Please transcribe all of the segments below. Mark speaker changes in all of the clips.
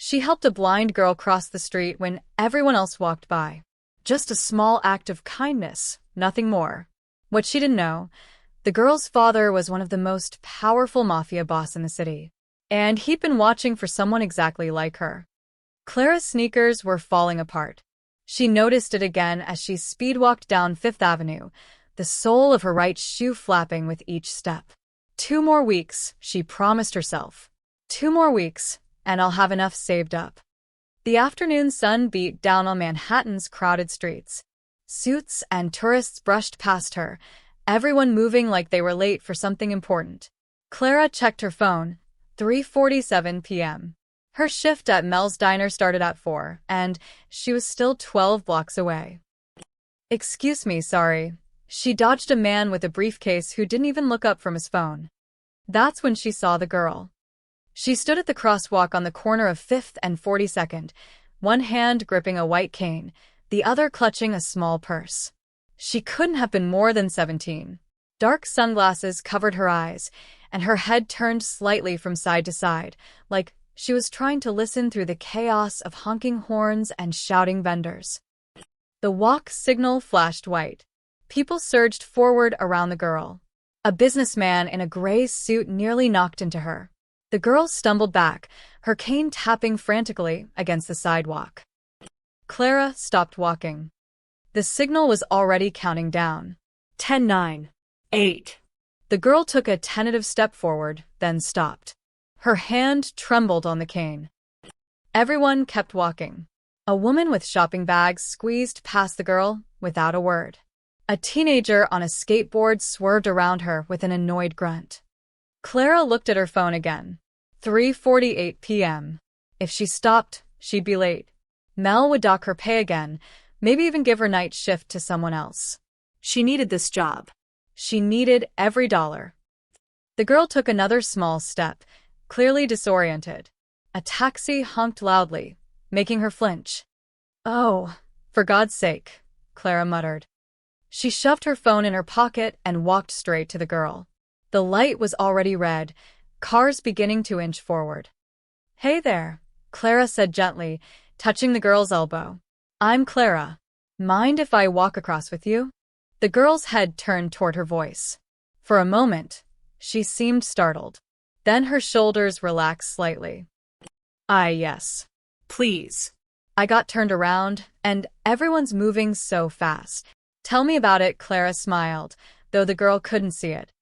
Speaker 1: She helped a blind girl cross the street when everyone else walked by. Just a small act of kindness, nothing more. What she didn't know, the girl's father was one of the most powerful mafia boss in the city, and he'd been watching for someone exactly like her. Clara's sneakers were falling apart. She noticed it again as she speed-walked down Fifth Avenue, the sole of her right shoe flapping with each step. 2 more weeks, she promised herself. 2 more weeks, and I'll have enough saved up. The afternoon sun beat down on Manhattan's crowded streets. Suits and tourists brushed past her, everyone moving like they were late for something important. Clara checked her phone. 3:47 p.m. Her shift at Mel's Diner started at 4, and she was still 12 blocks away. "Excuse me, sorry." She dodged a man with a briefcase who didn't even look up from his phone. That's when she saw the girl. She stood at the crosswalk on the corner of 5th and 42nd, one hand gripping a white cane, the other clutching a small purse. She couldn't have been more than 17. Dark sunglasses covered her eyes, and her head turned slightly from side to side, like she was trying to listen through the chaos of honking horns and shouting vendors. The walk signal flashed white. People surged forward around the girl. A businessman in a gray suit nearly knocked into her. The girl stumbled back, her cane tapping frantically against the sidewalk. Clara stopped walking. The signal was already counting down. 10, 9, 8. The girl took a tentative step forward, then stopped. Her hand trembled on the cane. Everyone kept walking. A woman with shopping bags squeezed past the girl without a word. A teenager on a skateboard swerved around her with an annoyed grunt. Clara looked at her phone again. 3:48 p.m. If she stopped, she'd be late. Mel would dock her pay again, maybe even give her night shift to someone else. She needed this job. She needed every dollar. The girl took another small step, clearly disoriented. A taxi honked loudly, making her flinch. "Oh, for God's sake," Clara muttered. She shoved her phone in her pocket and walked straight to the girl. The light was already red, cars beginning to inch forward. "Hey there," Clara said gently, touching the girl's elbow. "I'm Clara. Mind if I walk across with you?" The girl's head turned toward her voice. For a moment, she seemed startled. Then her shoulders relaxed slightly. Yes. Please." I got turned around, and everyone's moving so fast. "Tell me about it," Clara smiled, though the girl couldn't see it.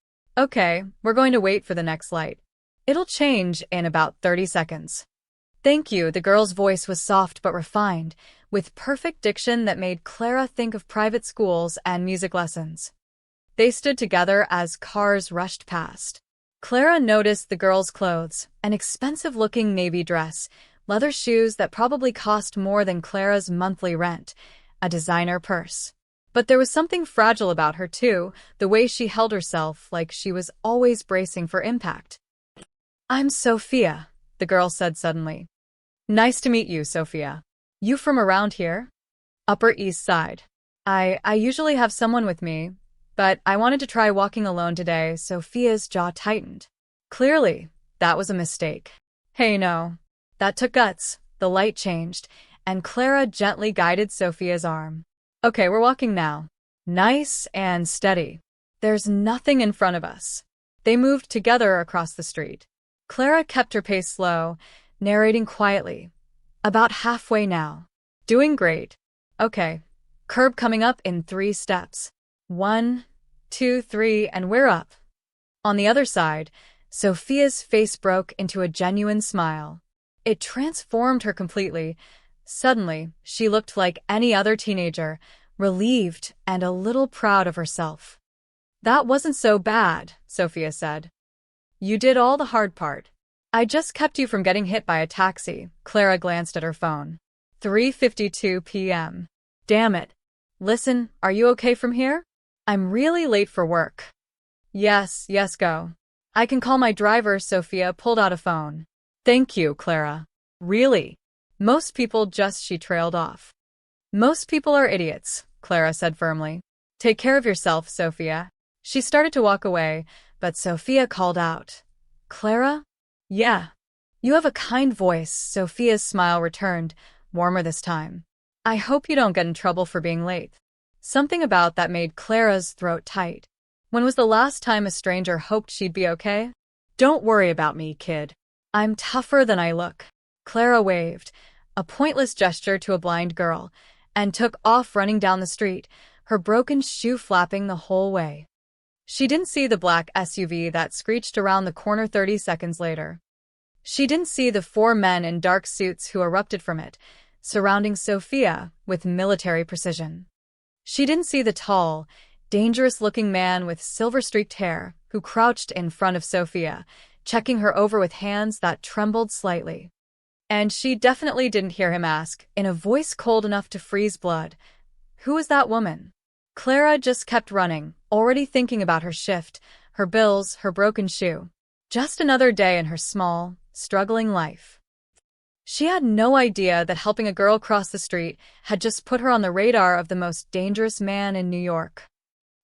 Speaker 1: "Okay, we're going to wait for the next light. It'll change in about 30 seconds. "Thank you." The girl's voice was soft but refined, with perfect diction that made Clara think of private schools and music lessons. They stood together as cars rushed past. Clara noticed the girl's clothes, an expensive-looking navy dress, leather shoes that probably cost more than Clara's monthly rent, a designer purse. But there was something fragile about her, too, the way she held herself, like she was always bracing for impact. "I'm Sophia," the girl said suddenly. "Nice to meet you, Sophia. You from around here?" "Upper East Side. I usually have someone with me, but I wanted to try walking alone today." Sophia's jaw tightened. Clearly, that was a mistake. "Hey, no. That took guts." The light changed, and Clara gently guided Sophia's arm. "Okay, we're walking now. Nice and steady. There's nothing in front of us." They moved together across the street. Clara kept her pace slow, narrating quietly. "About halfway now. Doing great. Okay. Curb coming up in 3 steps. 1, 2, 3, and we're up." On the other side, Sophia's face broke into a genuine smile. It transformed her completely. Suddenly, she looked like any other teenager, relieved and a little proud of herself. "That wasn't so bad," Sophia said. "You did all the hard part. I just kept you from getting hit by a taxi." Clara glanced at her phone. 3:52 p.m. "Damn it. Listen, are you okay from here? I'm really late for work." Yes, go. I can call my driver." Sophia pulled out a phone. "Thank you, Clara. Really? Most people just..." She trailed off. "Most people are idiots," Clara said firmly. "Take care of yourself, Sophia." She started to walk away, but Sophia called out. "Clara?" "Yeah." You have a kind voice, Sophia's smile returned, warmer this time. I hope you don't get in trouble for being late. Something about that made Clara's throat tight. When was the last time a stranger hoped she'd be okay? Don't worry about me, kid. I'm tougher than I look. Clara waved, a pointless gesture to a blind girl, and took off running down the street, her broken shoe flapping the whole way. She didn't see the black SUV that screeched around the corner 30 seconds later. She didn't see the 4 men in dark suits who erupted from it, surrounding Sophia with military precision. She didn't see the tall, dangerous-looking man with silver-streaked hair who crouched in front of Sophia, checking her over with hands that trembled slightly. And she definitely didn't hear him ask, in a voice cold enough to freeze blood, "Who is that woman?" Clara just kept running, already thinking about her shift, her bills, her broken shoe. Just another day in her small, struggling life. She had no idea that helping a girl cross the street had just put her on the radar of the most dangerous man in New York.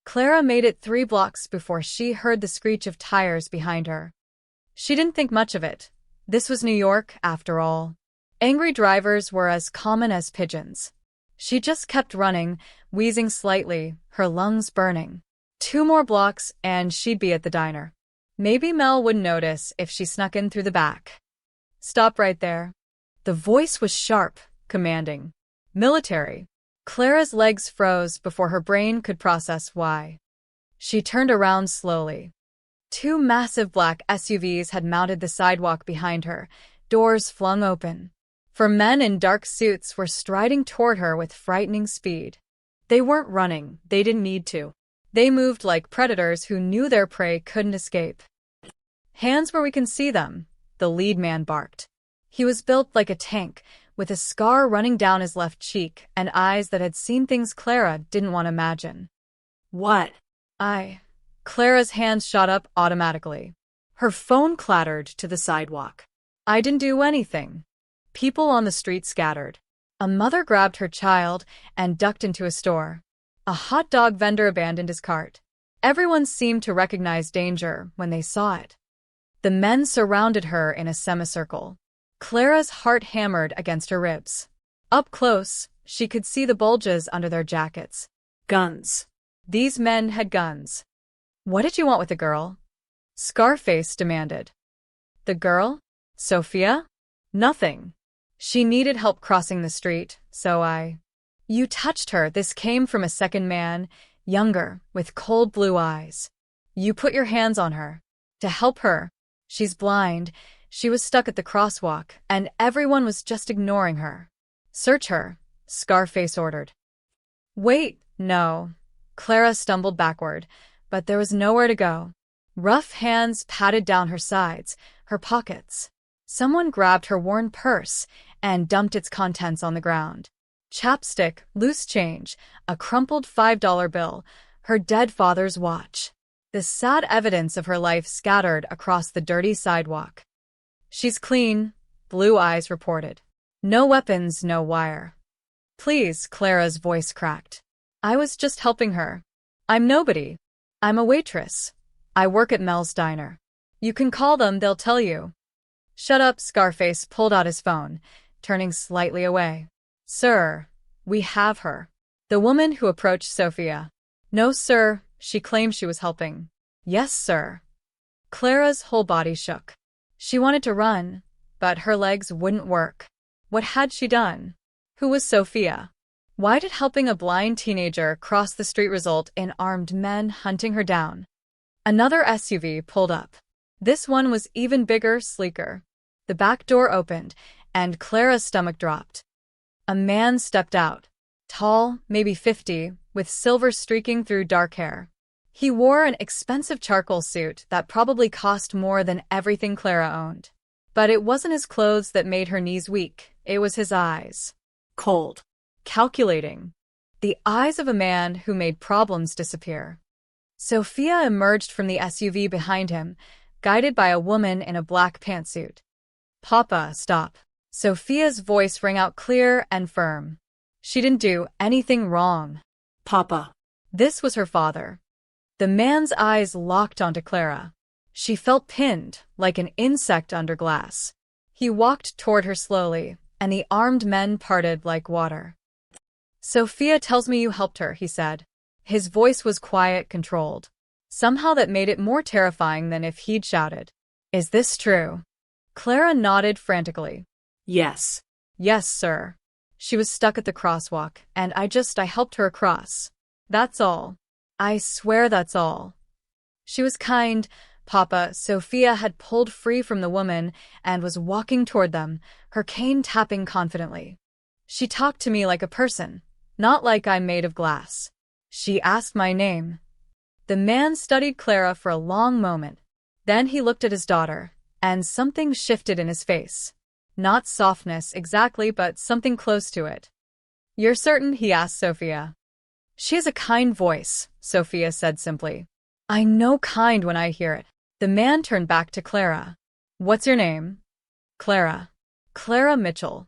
Speaker 1: Clara made it 3 blocks before she heard the screech of tires behind her. She didn't think much of it. This was New York, after all. Angry drivers were as common as pigeons. She just kept running, wheezing slightly, her lungs burning. 2 more blocks and she'd be at the diner. Maybe Mel wouldn't notice if she snuck in through the back. Stop right there. The voice was sharp, commanding. Military. Clara's legs froze before her brain could process why. She turned around slowly. 2 massive black SUVs had mounted the sidewalk behind her, doors flung open. 4 men in dark suits were striding toward her with frightening speed. They weren't running, they didn't need to. They moved like predators who knew their prey couldn't escape. Hands where we can see them, the lead man barked. He was built like a tank, with a scar running down his left cheek and eyes that had seen things Clara didn't want to imagine. What? Clara's hands shot up automatically. Her phone clattered to the sidewalk. I didn't do anything. People on the street scattered. A mother grabbed her child and ducked into a store. A hot dog vendor abandoned his cart. Everyone seemed to recognize danger when they saw it. The men surrounded her in a semicircle. Clara's heart hammered against her ribs. Up close, she could see the bulges under their jackets. Guns. These men had guns. What did you want with the girl? Scarface demanded. The girl? Sophia? Nothing. She needed help crossing the street, so You touched her. This came from a second man, younger, with cold blue eyes. You put your hands on her. To help her. She's blind. She was stuck at the crosswalk, and everyone was just ignoring her. Search her, Scarface ordered. Wait, no. Clara stumbled backward, but there was nowhere to go. Rough hands patted down her sides, her pockets. Someone grabbed her worn purse and dumped its contents on the ground. Chapstick, loose change, a crumpled $5 bill, her dead father's watch. The sad evidence of her life scattered across the dirty sidewalk. She's clean, Blue Eyes reported. No weapons, no wire. Please, Clara's voice cracked. I was just helping her. I'm nobody. I'm a waitress. I work at Mel's Diner. You can call them, they'll tell you. Shut up, Scarface pulled out his phone, turning slightly away. Sir, we have her. The woman who approached Sophia. No, sir, she claimed she was helping. Yes, sir. Clara's whole body shook. She wanted to run, but her legs wouldn't work. What had she done? Who was Sophia? Why did helping a blind teenager cross the street result in armed men hunting her down? Another SUV pulled up. This one was even bigger, sleeker. The back door opened, and Clara's stomach dropped. A man stepped out. Tall, maybe 50, with silver streaking through dark hair. He wore an expensive charcoal suit that probably cost more than everything Clara owned. But it wasn't his clothes that made her knees weak, it was his eyes. Cold. Calculating. The eyes of a man who made problems disappear. Sophia emerged from the SUV behind him, guided by a woman in a black pantsuit. Papa, stop. Sophia's voice rang out clear and firm. She didn't do anything wrong. Papa. This was her father. The man's eyes locked onto Clara. She felt pinned, like an insect under glass. He walked toward her slowly, and the armed men parted like water. Sophia tells me you helped her, he said. His voice was quiet, controlled. Somehow that made it more terrifying than if he'd shouted. Is this true? Clara nodded frantically.
Speaker 2: Yes.
Speaker 1: Yes, sir. She was stuck at the crosswalk, and I helped her across. That's all. I swear that's all. She was kind, Papa. Sophia had pulled free from the woman and was walking toward them, her cane tapping confidently. She talked to me like a person, not like I'm made of glass. She asked my name. The man studied Clara for a long moment. Then he looked at his daughter, and something shifted in his face. Not softness exactly, but something close to it. You're certain? He asked Sophia. She has a kind voice, Sophia said simply. I know kind when I hear it. The man turned back to Clara. What's your name? Clara. Clara Mitchell.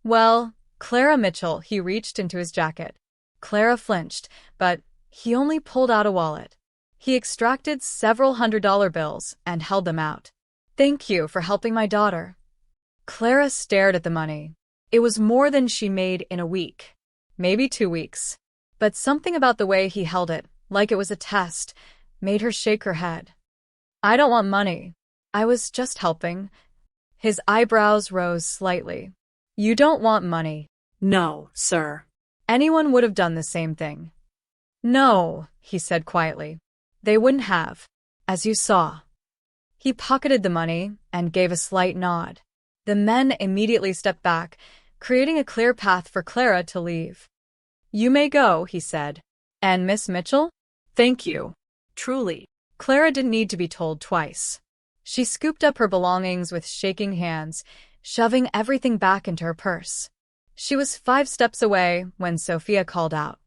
Speaker 1: Well, Clara Mitchell. He reached into his jacket. Clara flinched, but he only pulled out a wallet. He extracted several $100 bills and held them out. Thank you for helping my daughter. Clara stared at the money. It was more than she made in a week. Maybe 2 weeks. But something about the way he held it, like it was a test, made her shake her head. I don't want money. I was just helping. His eyebrows rose slightly. You don't want money?
Speaker 2: No, sir.
Speaker 1: Anyone would have done the same thing. No, he said quietly. They wouldn't have, as you saw. He pocketed the money and gave a slight nod. The men immediately stepped back, creating a clear path for Clara to leave. You may go, he said. And Miss Mitchell?
Speaker 2: Thank you. Truly.
Speaker 1: Clara didn't need to be told twice. She scooped up her belongings with shaking hands, shoving everything back into her purse. She was 5 steps away when Sophia called out.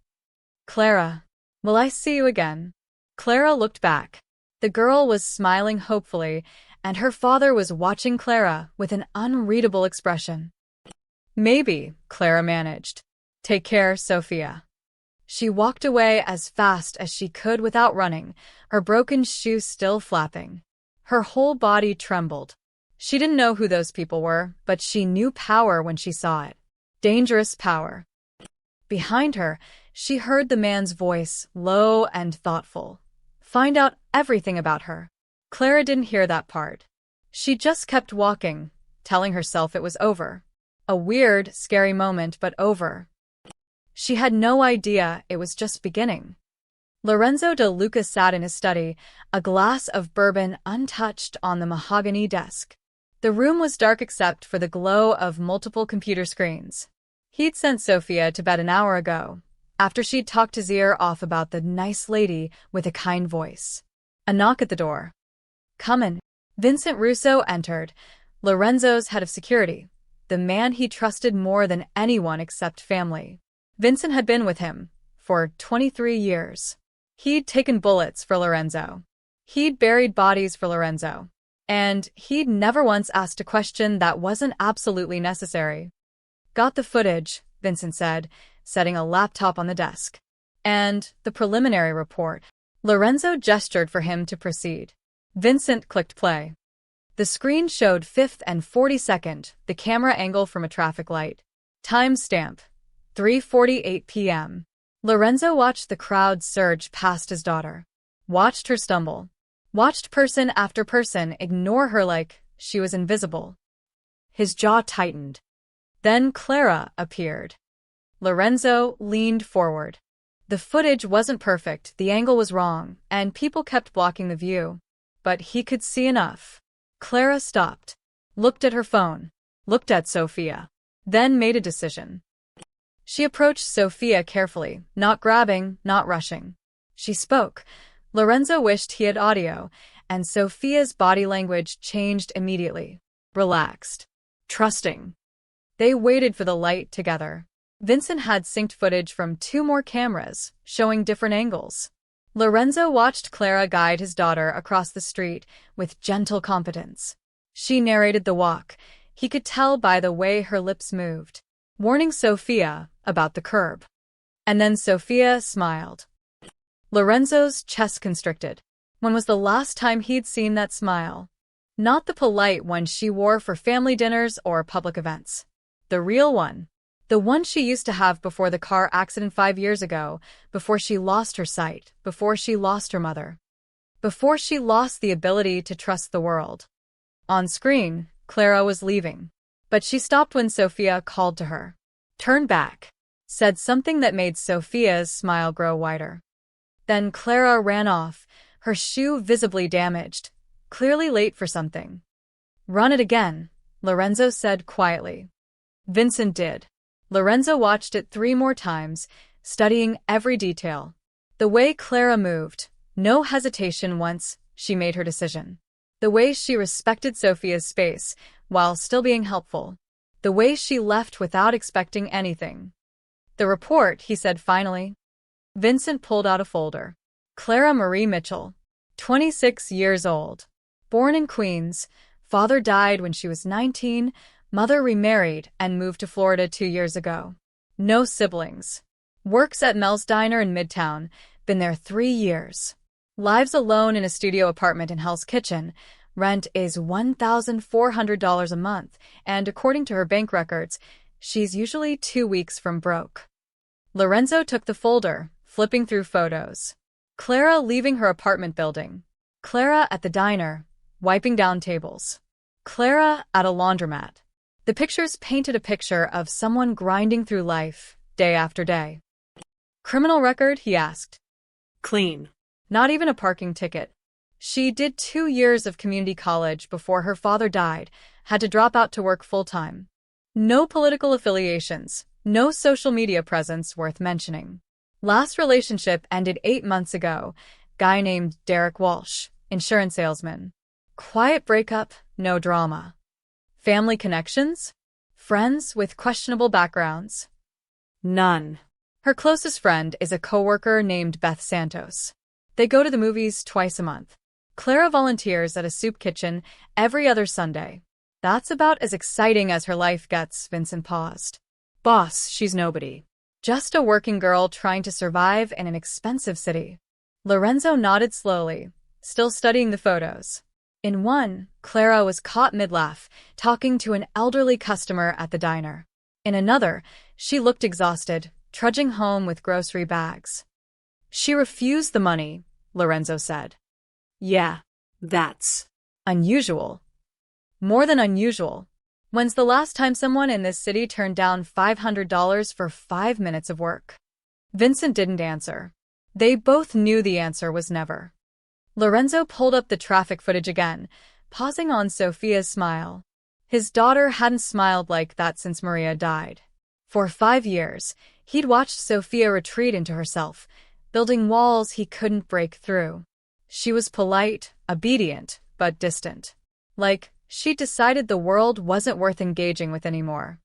Speaker 1: Clara, will I see you again? Clara looked back. The girl was smiling hopefully, and her father was watching Clara with an unreadable expression. Maybe, Clara managed. Take care, Sophia. She walked away as fast as she could without running, her broken shoe still flapping. Her whole body trembled. She didn't know who those people were, but she knew power when she saw it. Dangerous power. Behind her, she heard the man's voice, low and thoughtful. Find out everything about her. Clara didn't hear that part. She just kept walking, telling herself it was over. A weird, scary moment, but over. She had no idea it was just beginning. Lorenzo de Luca sat in his study, a glass of bourbon untouched on the mahogany desk. The room was dark except for the glow of multiple computer screens. He'd sent Sophia to bed an hour ago, after she'd talked his ear off about the nice lady with a kind voice. A knock at the door. Come in. Vincent Russo entered, Lorenzo's head of security, the man he trusted more than anyone except family. Vincent had been with him for 23 years. He'd taken bullets for Lorenzo. He'd buried bodies for Lorenzo. And he'd never once asked a question that wasn't absolutely necessary. Got the footage, Vincent said, setting a laptop on the desk. And the preliminary report. Lorenzo gestured for him to proceed. Vincent clicked play. The screen showed 5th and 42nd, the camera angle from a traffic light. Timestamp. 3:48 p.m. Lorenzo watched the crowd surge past his daughter. Watched her stumble. Watched person after person ignore her like she was invisible. His jaw tightened. Then Clara appeared. Lorenzo leaned forward. The footage wasn't perfect, the angle was wrong, and people kept blocking the view. But he could see enough. Clara stopped. Looked at her phone. Looked at Sophia. Then made a decision. She approached Sophia carefully, not grabbing, not rushing. She spoke. Lorenzo wished he had audio, and Sophia's body language changed immediately. Relaxed. Trusting. They waited for the light together. Vincent had synced footage from 2 more cameras, showing different angles. Lorenzo watched Clara guide his daughter across the street with gentle competence. She narrated the walk. He could tell by the way her lips moved, warning Sophia about the curb. And then Sophia smiled. Lorenzo's chest constricted. When was the last time he'd seen that smile? Not the polite one she wore for family dinners or public events. The real one. The one she used to have before the car accident 5 years ago, before she lost her sight, before she lost her mother, before she lost the ability to trust the world. On screen, Clara was leaving. But she stopped when Sophia called to her. Turned back. Said something that made Sophia's smile grow wider. Then Clara ran off, her shoe visibly damaged, clearly late for something. Run it again, Lorenzo said quietly. Vincent did. Lorenzo watched it 3 more times, studying every detail. The way Clara moved, no hesitation once she made her decision. The way she respected Sophia's space, while still being helpful. The way she left without expecting anything. The report, he said finally. Vincent pulled out a folder. Clara Marie Mitchell, 26 years old. Born in Queens, father died when she was 19, mother remarried and moved to Florida 2 years ago. No siblings. Works at Mel's Diner in Midtown, been there 3 years. Lives alone in a studio apartment in Hell's Kitchen. Rent is $1,400 a month, and according to her bank records, she's usually 2 weeks from broke. Lorenzo took the folder, flipping through photos. Clara leaving her apartment building. Clara at the diner, wiping down tables. Clara at a laundromat. The pictures painted a picture of someone grinding through life, day after day. Criminal record, he asked.
Speaker 2: Clean.
Speaker 1: Not even a parking ticket. She did 2 years of community college before her father died, had to drop out to work full-time. No political affiliations, no social media presence worth mentioning. Last relationship ended 8 months ago. Guy named Derek Walsh, insurance salesman. Quiet breakup, no drama. Family connections? Friends with questionable backgrounds? None. Her closest friend is a coworker named Beth Santos. They go to the movies twice a month. Clara volunteers at a soup kitchen every other Sunday. That's about as exciting as her life gets, Vincent paused. Boss, she's nobody. Just a working girl trying to survive in an expensive city. Lorenzo nodded slowly, still studying the photos. In one, Clara was caught mid-laugh, talking to an elderly customer at the diner. In another, she looked exhausted, trudging home with grocery bags. She refused the money, Lorenzo said.
Speaker 2: Yeah, that's
Speaker 1: unusual. More than unusual. When's the last time someone in this city turned down $500 for 5 minutes of work? Vincent didn't answer. They both knew the answer was never. Lorenzo pulled up the traffic footage again, pausing on Sophia's smile. His daughter hadn't smiled like that since Maria died. For 5 years, he'd watched Sophia retreat into herself, building walls he couldn't break through. She was polite, obedient, but distant. Like, she'd decided the world wasn't worth engaging with anymore.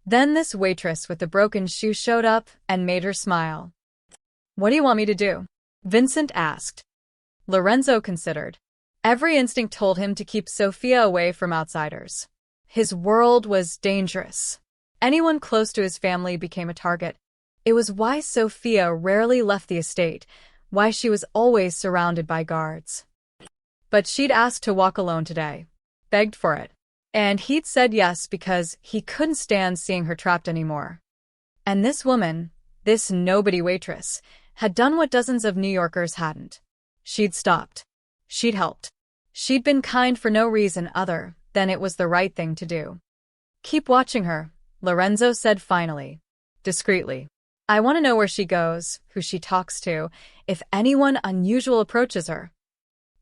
Speaker 1: Then this waitress with the broken shoe showed up and made her smile. What do you want me to do? Vincent asked. Lorenzo considered. Every instinct told him to keep Sophia away from outsiders. His world was dangerous. Anyone close to his family became a target. It was why Sophia rarely left the estate, why she was always surrounded by guards. But she'd asked to walk alone today. Begged for it. And he'd said yes because he couldn't stand seeing her trapped anymore. And this woman, this nobody waitress, had done what dozens of New Yorkers hadn't. She'd stopped. She'd helped. She'd been kind for no reason other than it was the right thing to do. Keep watching her, Lorenzo said finally, discreetly. I want to know where she goes, who she talks to, if anyone unusual approaches her.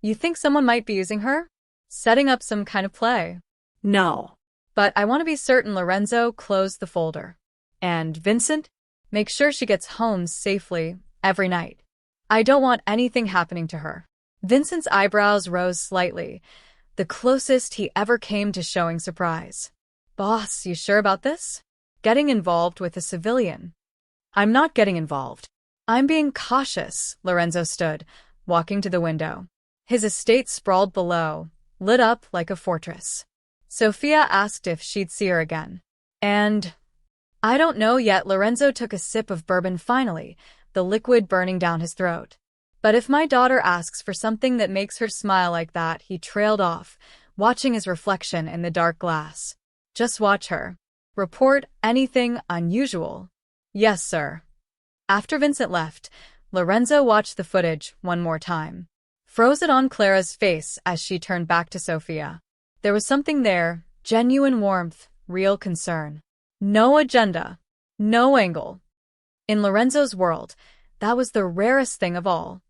Speaker 1: You think someone might be using her? Setting up some kind of play?
Speaker 2: no.
Speaker 1: But I want to be certain. Lorenzo closed the folder. And Vincent? Make sure she gets home safely every night. I don't want anything happening to her. Vincent's eyebrows rose slightly, the closest he ever came to showing surprise. Boss, you sure about this? Getting involved with a civilian? I'm not getting involved. I'm being cautious. Lorenzo stood, walking to the window. His estate sprawled below, lit up like a fortress. Sophia asked if she'd see her again. And I don't know yet. Lorenzo took a sip of bourbon finally, the liquid burning down his throat. But if my daughter asks for something that makes her smile like that, he trailed off, watching his reflection in the dark glass. Just watch her. Report anything unusual. Yes, sir. After Vincent left, Lorenzo watched the footage one more time. Froze it on Clara's face as she turned back to Sophia. There was something there, genuine warmth, real concern. No agenda. No angle. In Lorenzo's world, that was the rarest thing of all.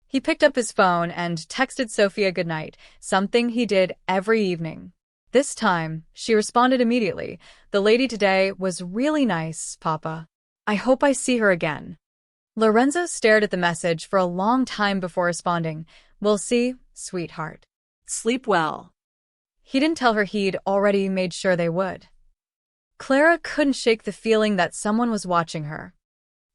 Speaker 1: He picked up his phone and texted Sophia goodnight, something he did every evening. This time, she responded immediately. The lady today was really nice, Papa. I hope I see her again. Lorenzo stared at the message for a long time before responding. We'll see, sweetheart.
Speaker 2: Sleep well.
Speaker 1: He didn't tell her he'd already made sure they would. Clara couldn't shake the feeling that someone was watching her.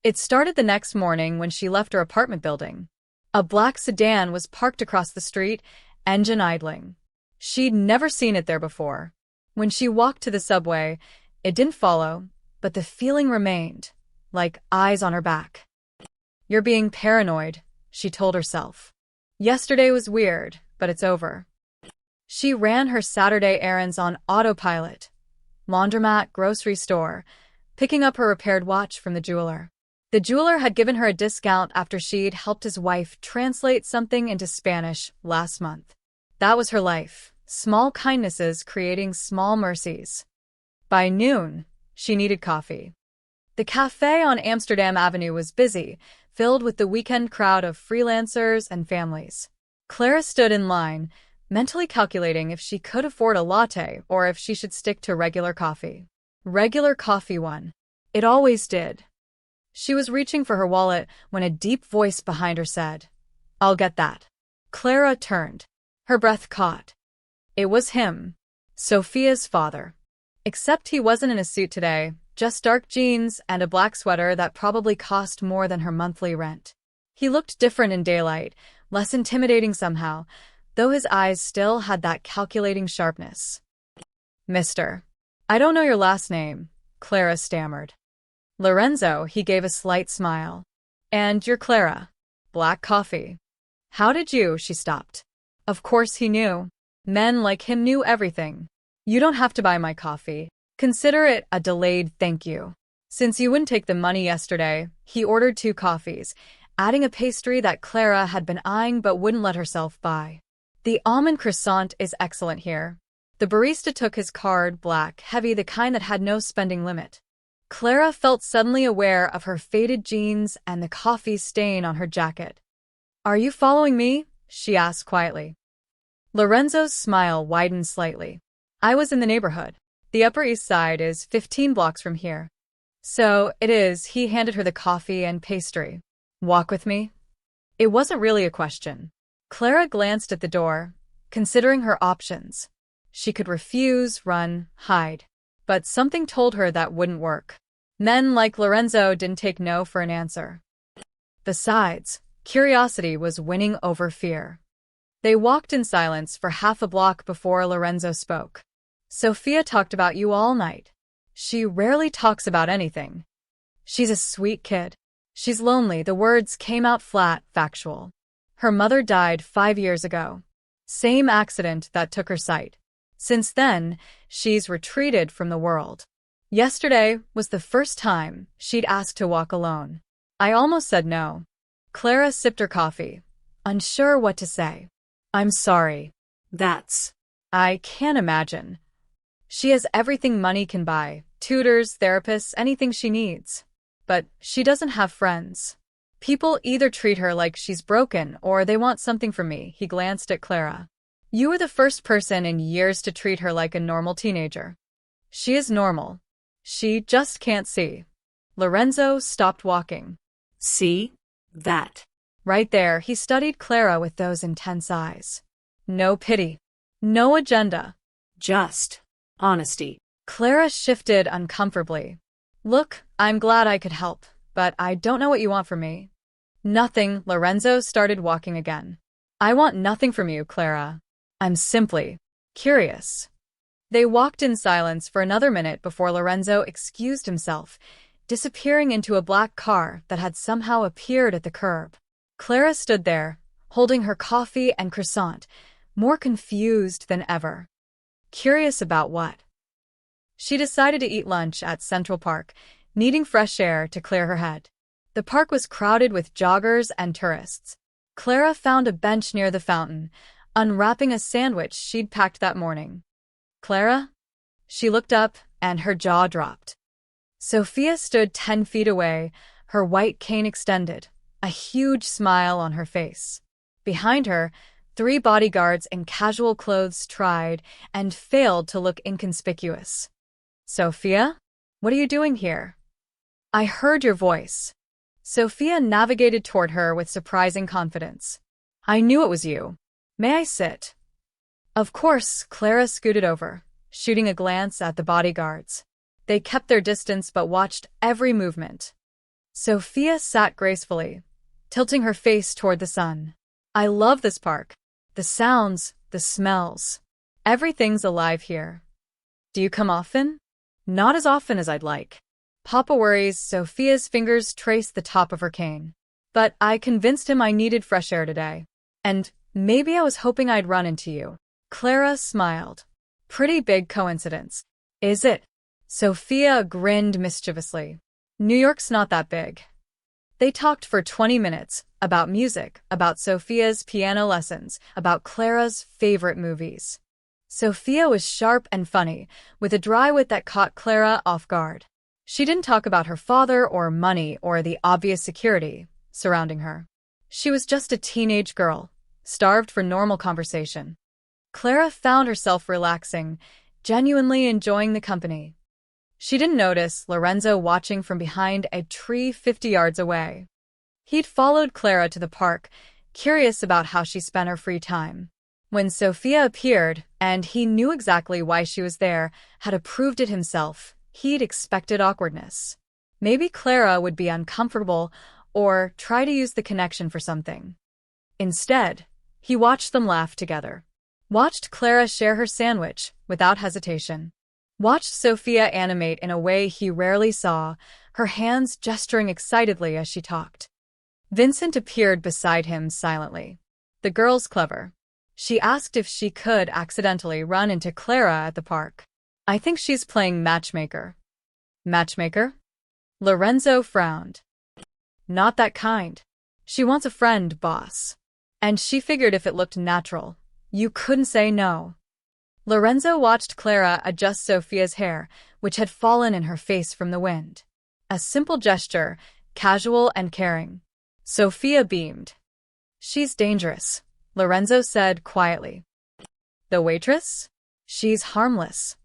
Speaker 1: It started the next morning when she left her apartment building. A black sedan was parked across the street, engine idling. She'd never seen it there before. When she walked to the subway, it didn't follow, but the feeling remained, like eyes on her back. You're being paranoid, she told herself. Yesterday was weird, but it's over. She ran her Saturday errands on autopilot. Laundromat, grocery store, picking up her repaired watch from the jeweler. The jeweler had given her a discount after she'd helped his wife translate something into Spanish last month. That was her life, small kindnesses creating small mercies. By noon, she needed coffee. The cafe on Amsterdam Avenue was busy, filled with the weekend crowd of freelancers and families. Clara stood in line, mentally calculating if she could afford a latte or if she should stick to regular coffee. Regular coffee won. It always did. She was reaching for her wallet when a deep voice behind her said, I'll get that. Clara turned. Her breath caught. It was him, Sophia's father. Except he wasn't in a suit today, just dark jeans and a black sweater that probably cost more than her monthly rent. He looked different in daylight, less intimidating somehow, though his eyes still had that calculating sharpness. Mister. I don't know your last name, Clara stammered. Lorenzo, he gave a slight smile. And you're Clara. Black coffee. How did you? She stopped. Of course he knew. Men like him knew everything. You don't have to buy my coffee. Consider it a delayed thank you. Since you wouldn't take the money yesterday, he ordered 2 coffees, adding a pastry that Clara had been eyeing but wouldn't let herself buy. The almond croissant is excellent here. The barista took his card, black, heavy, the kind that had no spending limit. Clara felt suddenly aware of her faded jeans and the coffee stain on her jacket. Are you following me? She asked quietly. Lorenzo's smile widened slightly. I was in the neighborhood. The Upper East Side is 15 blocks from here. So it is. He handed her the coffee and pastry. Walk with me? It wasn't really a question. Clara glanced at the door, considering her options. She could refuse, run, hide. But something told her that wouldn't work. Men like Lorenzo didn't take no for an answer. Besides, curiosity was winning over fear. They walked in silence for half a block before Lorenzo spoke. Sophia talked about you all night. She rarely talks about anything. She's a sweet kid. She's lonely. The words came out flat, factual. Her mother died 5 years ago. Same accident that took her sight. Since then, she's retreated from the world. Yesterday was the first time she'd asked to walk alone. I almost said no. Clara sipped her coffee, unsure what to say. I'm sorry. I can't imagine. She has everything money can buy, tutors, therapists, anything she needs. But she doesn't have friends. People either treat her like she's broken or they want something from me. He glanced at Clara. You were the first person in years to treat her like a normal teenager. She is normal. She just can't see. Lorenzo stopped walking.
Speaker 2: See? That.
Speaker 1: Right there, he studied Clara with those intense eyes. No pity. No agenda.
Speaker 2: Just honesty.
Speaker 1: Clara shifted uncomfortably. Look, I'm glad I could help, but I don't know what you want from me. Nothing. Lorenzo started walking again. I want nothing from you, Clara. I'm simply curious. They walked in silence for another minute before Lorenzo excused himself, disappearing into a black car that had somehow appeared at the curb. Clara stood there, holding her coffee and croissant, more confused than ever. Curious about what? She decided to eat lunch at Central Park, needing fresh air to clear her head. The park was crowded with joggers and tourists. Clara found a bench near the fountain, unwrapping a sandwich she'd packed that morning. Clara? She looked up, and her jaw dropped. Sophia stood 10 feet away, her white cane extended, a huge smile on her face. Behind her, 3 bodyguards in casual clothes tried and failed to look inconspicuous. Sophia? What are you doing here? I heard your voice. Sophia navigated toward her with surprising confidence. I knew it was you. May I sit? Of course, Clara scooted over, shooting a glance at the bodyguards. They kept their distance but watched every movement. Sophia sat gracefully, tilting her face toward the sun. I love this park. The sounds, the smells. Everything's alive here. Do you come often? Not as often as I'd like. Papa worries. Sophia's fingers traced the top of her cane. But I convinced him I needed fresh air today. And maybe I was hoping I'd run into you. Clara smiled. Pretty big coincidence. Is it? Sophia grinned mischievously. New York's not that big. They talked for 20 minutes, about music, about Sophia's piano lessons, about Clara's favorite movies. Sophia was sharp and funny, with a dry wit that caught Clara off guard. She didn't talk about her father or money or the obvious security surrounding her. She was just a teenage girl, starved for normal conversation. Clara found herself relaxing, genuinely enjoying the company. She didn't notice Lorenzo watching from behind a tree 50 yards away. He'd followed Clara to the park, curious about how she spent her free time. When Sophia appeared, and he knew exactly why she was there, had approved it himself, he'd expected awkwardness. Maybe Clara would be uncomfortable or try to use the connection for something. Instead, he watched them laugh together. Watched Clara share her sandwich without hesitation. Watched Sophia animate in a way he rarely saw, her hands gesturing excitedly as she talked. Vincent appeared beside him silently. The girl's clever. She asked if she could accidentally run into Clara at the park. I think she's playing matchmaker. Matchmaker? Lorenzo frowned. Not that kind. She wants a friend, boss. And she figured if it looked natural, you couldn't say no. Lorenzo watched Clara adjust Sophia's hair, which had fallen in her face from the wind. A simple gesture, casual and caring. Sophia beamed. She's dangerous, Lorenzo said quietly. The waitress? She's harmless.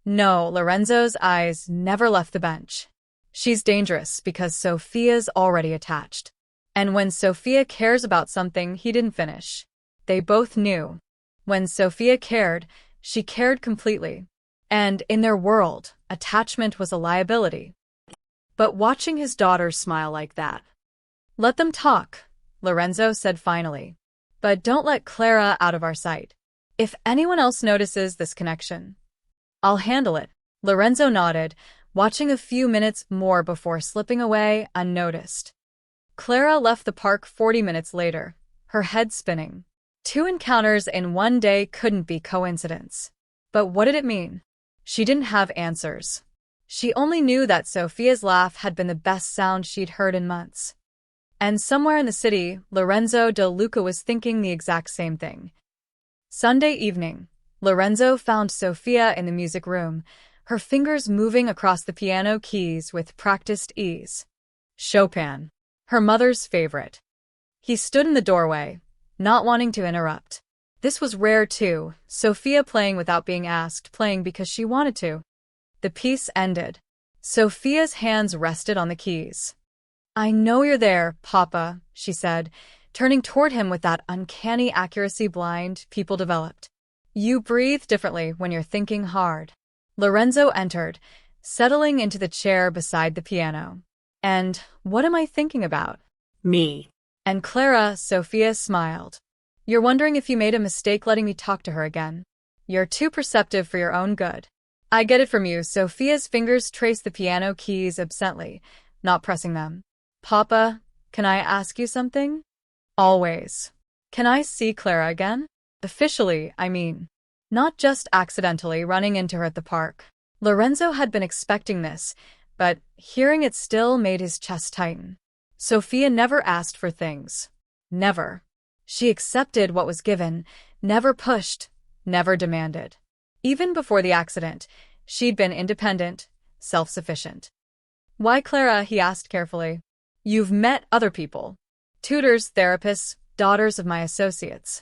Speaker 1: No, Lorenzo's eyes never left the bench. She's dangerous because Sophia's already attached. And when Sophia cares about something, he didn't finish. They both knew. When Sophia cared, she cared completely. And in their world, attachment was a liability. But watching his daughter smile like that. Let them talk, Lorenzo said finally. But don't let Clara out of our sight. If anyone else notices this connection, I'll handle it. Lorenzo nodded, watching a few minutes more before slipping away unnoticed. Clara left the park 40 minutes later, her head spinning. 2 encounters in one day couldn't be coincidence. But what did it mean? She didn't have answers. She only knew that Sophia's laugh had been the best sound she'd heard in months. And somewhere in the city, Lorenzo de Luca was thinking the exact same thing. Sunday evening, Lorenzo found Sophia in the music room, her fingers moving across the piano keys with practiced ease. Chopin, her mother's favorite. He stood in the doorway, not wanting to interrupt. This was rare too, Sophia playing without being asked, playing because she wanted to. The piece ended. Sophia's hands rested on the keys. I know you're there, Papa, she said, turning toward him with that uncanny accuracy blind people developed. You breathe differently when you're thinking hard. Lorenzo entered, settling into the chair beside the piano. And what am I thinking about?
Speaker 2: Me.
Speaker 1: And Clara, Sophia smiled. You're wondering if you made a mistake letting me talk to her again. You're too perceptive for your own good. I get it from you. Sophia's fingers traced the piano keys absently, not pressing them. Papa, can I ask you something? Always. Can I see Clara again? Officially, I mean. Not just accidentally running into her at the park. Lorenzo had been expecting this, but hearing it still made his chest tighten. Sophia never asked for things. Never. She accepted what was given, never pushed, never demanded. Even before the accident, she'd been independent, self-sufficient. Why Clara? He asked carefully. You've met other people. Tutors, therapists, daughters of my associates.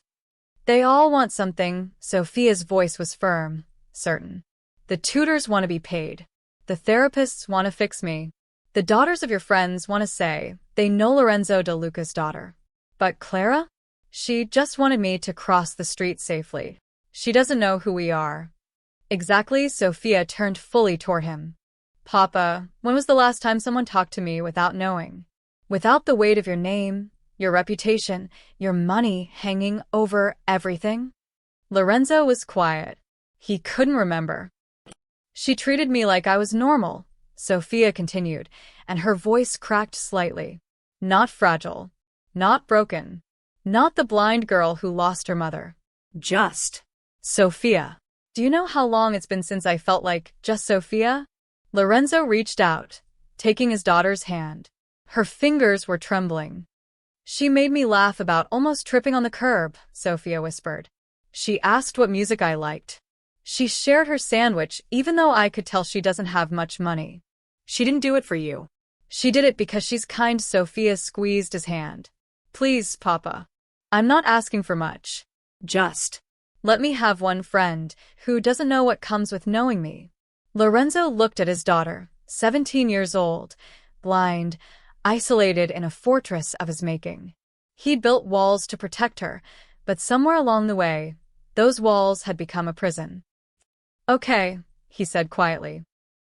Speaker 1: They all want something. Sophia's voice was firm, certain. The tutors want to be paid. The therapists want to fix me. The daughters of your friends want to say they know Lorenzo de Luca's daughter. But Clara? She just wanted me to cross the street safely. She doesn't know who we are. Exactly. Sophia turned fully toward him. Papa, when was the last time someone talked to me without knowing? Without the weight of your name, your reputation, your money hanging over everything? Lorenzo was quiet. He couldn't remember. She treated me like I was normal, Sophia continued, and her voice cracked slightly. Not fragile. Not broken. Not the blind girl who lost her mother.
Speaker 2: Just.
Speaker 1: Sophia. Do you know how long it's been since I felt like just Sophia? Lorenzo reached out, taking his daughter's hand. Her fingers were trembling. She made me laugh about almost tripping on the curb, Sophia whispered. She asked what music I liked. She shared her sandwich even though I could tell she doesn't have much money.
Speaker 2: She didn't do it for you.
Speaker 1: She did it because she's kind. Sophia squeezed his hand. Please, Papa. I'm not asking for much.
Speaker 2: Just.
Speaker 1: Let me have one friend who doesn't know what comes with knowing me. Lorenzo looked at his daughter, 17 years old, blind, isolated in a fortress of his making. He built walls to protect her, but somewhere along the way, those walls had become a prison. Okay, he said quietly.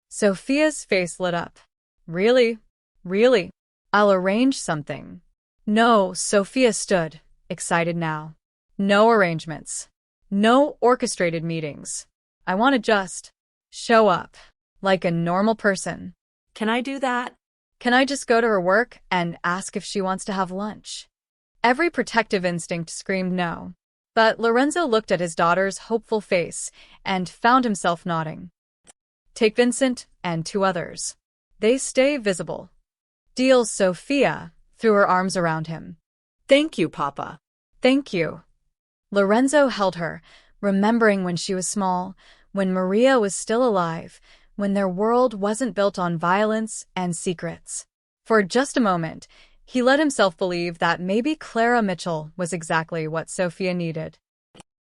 Speaker 1: Sophia's face lit up. Really? Really? I'll arrange something. No, Sophia stood, excited now. No arrangements. No orchestrated meetings. I want to just show up, like a normal person.
Speaker 2: Can I do that?
Speaker 1: Can I just go to her work and ask if she wants to have lunch? Every protective instinct screamed no. But Lorenzo looked at his daughter's hopeful face and found himself nodding. Take Vincent and 2 others. They stay visible. Deal. Sophia threw her arms around him.
Speaker 2: Thank you, Papa.
Speaker 1: Thank you. Lorenzo held her, remembering when she was small, when Maria was still alive, when their world wasn't built on violence and secrets. For just a moment, he let himself believe that maybe Clara Mitchell was exactly what Sophia needed.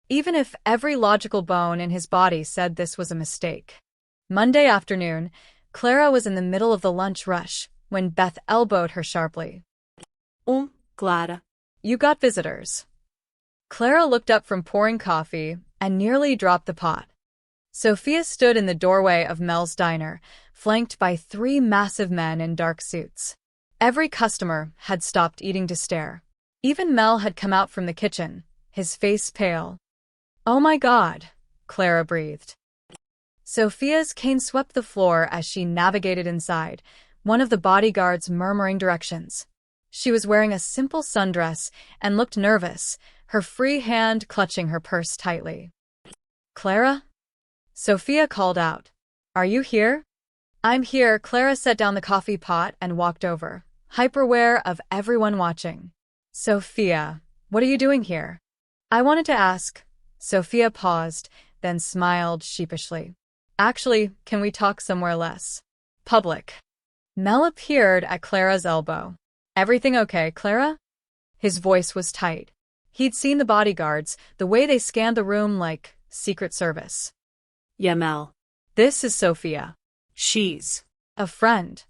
Speaker 1: Even if every logical bone in his body said this was a mistake. Monday afternoon, Clara was in the middle of the lunch rush when Beth elbowed her sharply.
Speaker 2: Clara.
Speaker 1: You got visitors. Clara looked up from pouring coffee and nearly dropped the pot. Sophia stood in the doorway of Mel's diner, flanked by 3 massive men in dark suits. Every customer had stopped eating to stare. Even Mel had come out from the kitchen, his face pale. Oh my God, Clara breathed. Sophia's cane swept the floor as she navigated inside, one of the bodyguards murmuring directions. She was wearing a simple sundress and looked nervous, her free hand clutching her purse tightly. Clara? Sophia called out. Are you here? I'm here. Clara set down the coffee pot and walked over, hyper-aware of everyone watching. Sophia, what are you doing here? I wanted to ask. Sophia paused, then smiled sheepishly. Actually, can we talk somewhere less public? Mel appeared at Clara's elbow. Everything okay, Clara? His voice was tight. He'd seen the bodyguards, the way they scanned the room like Secret Service.
Speaker 2: Yeah, Mel.
Speaker 1: This is Sophia.
Speaker 2: She's
Speaker 1: a friend.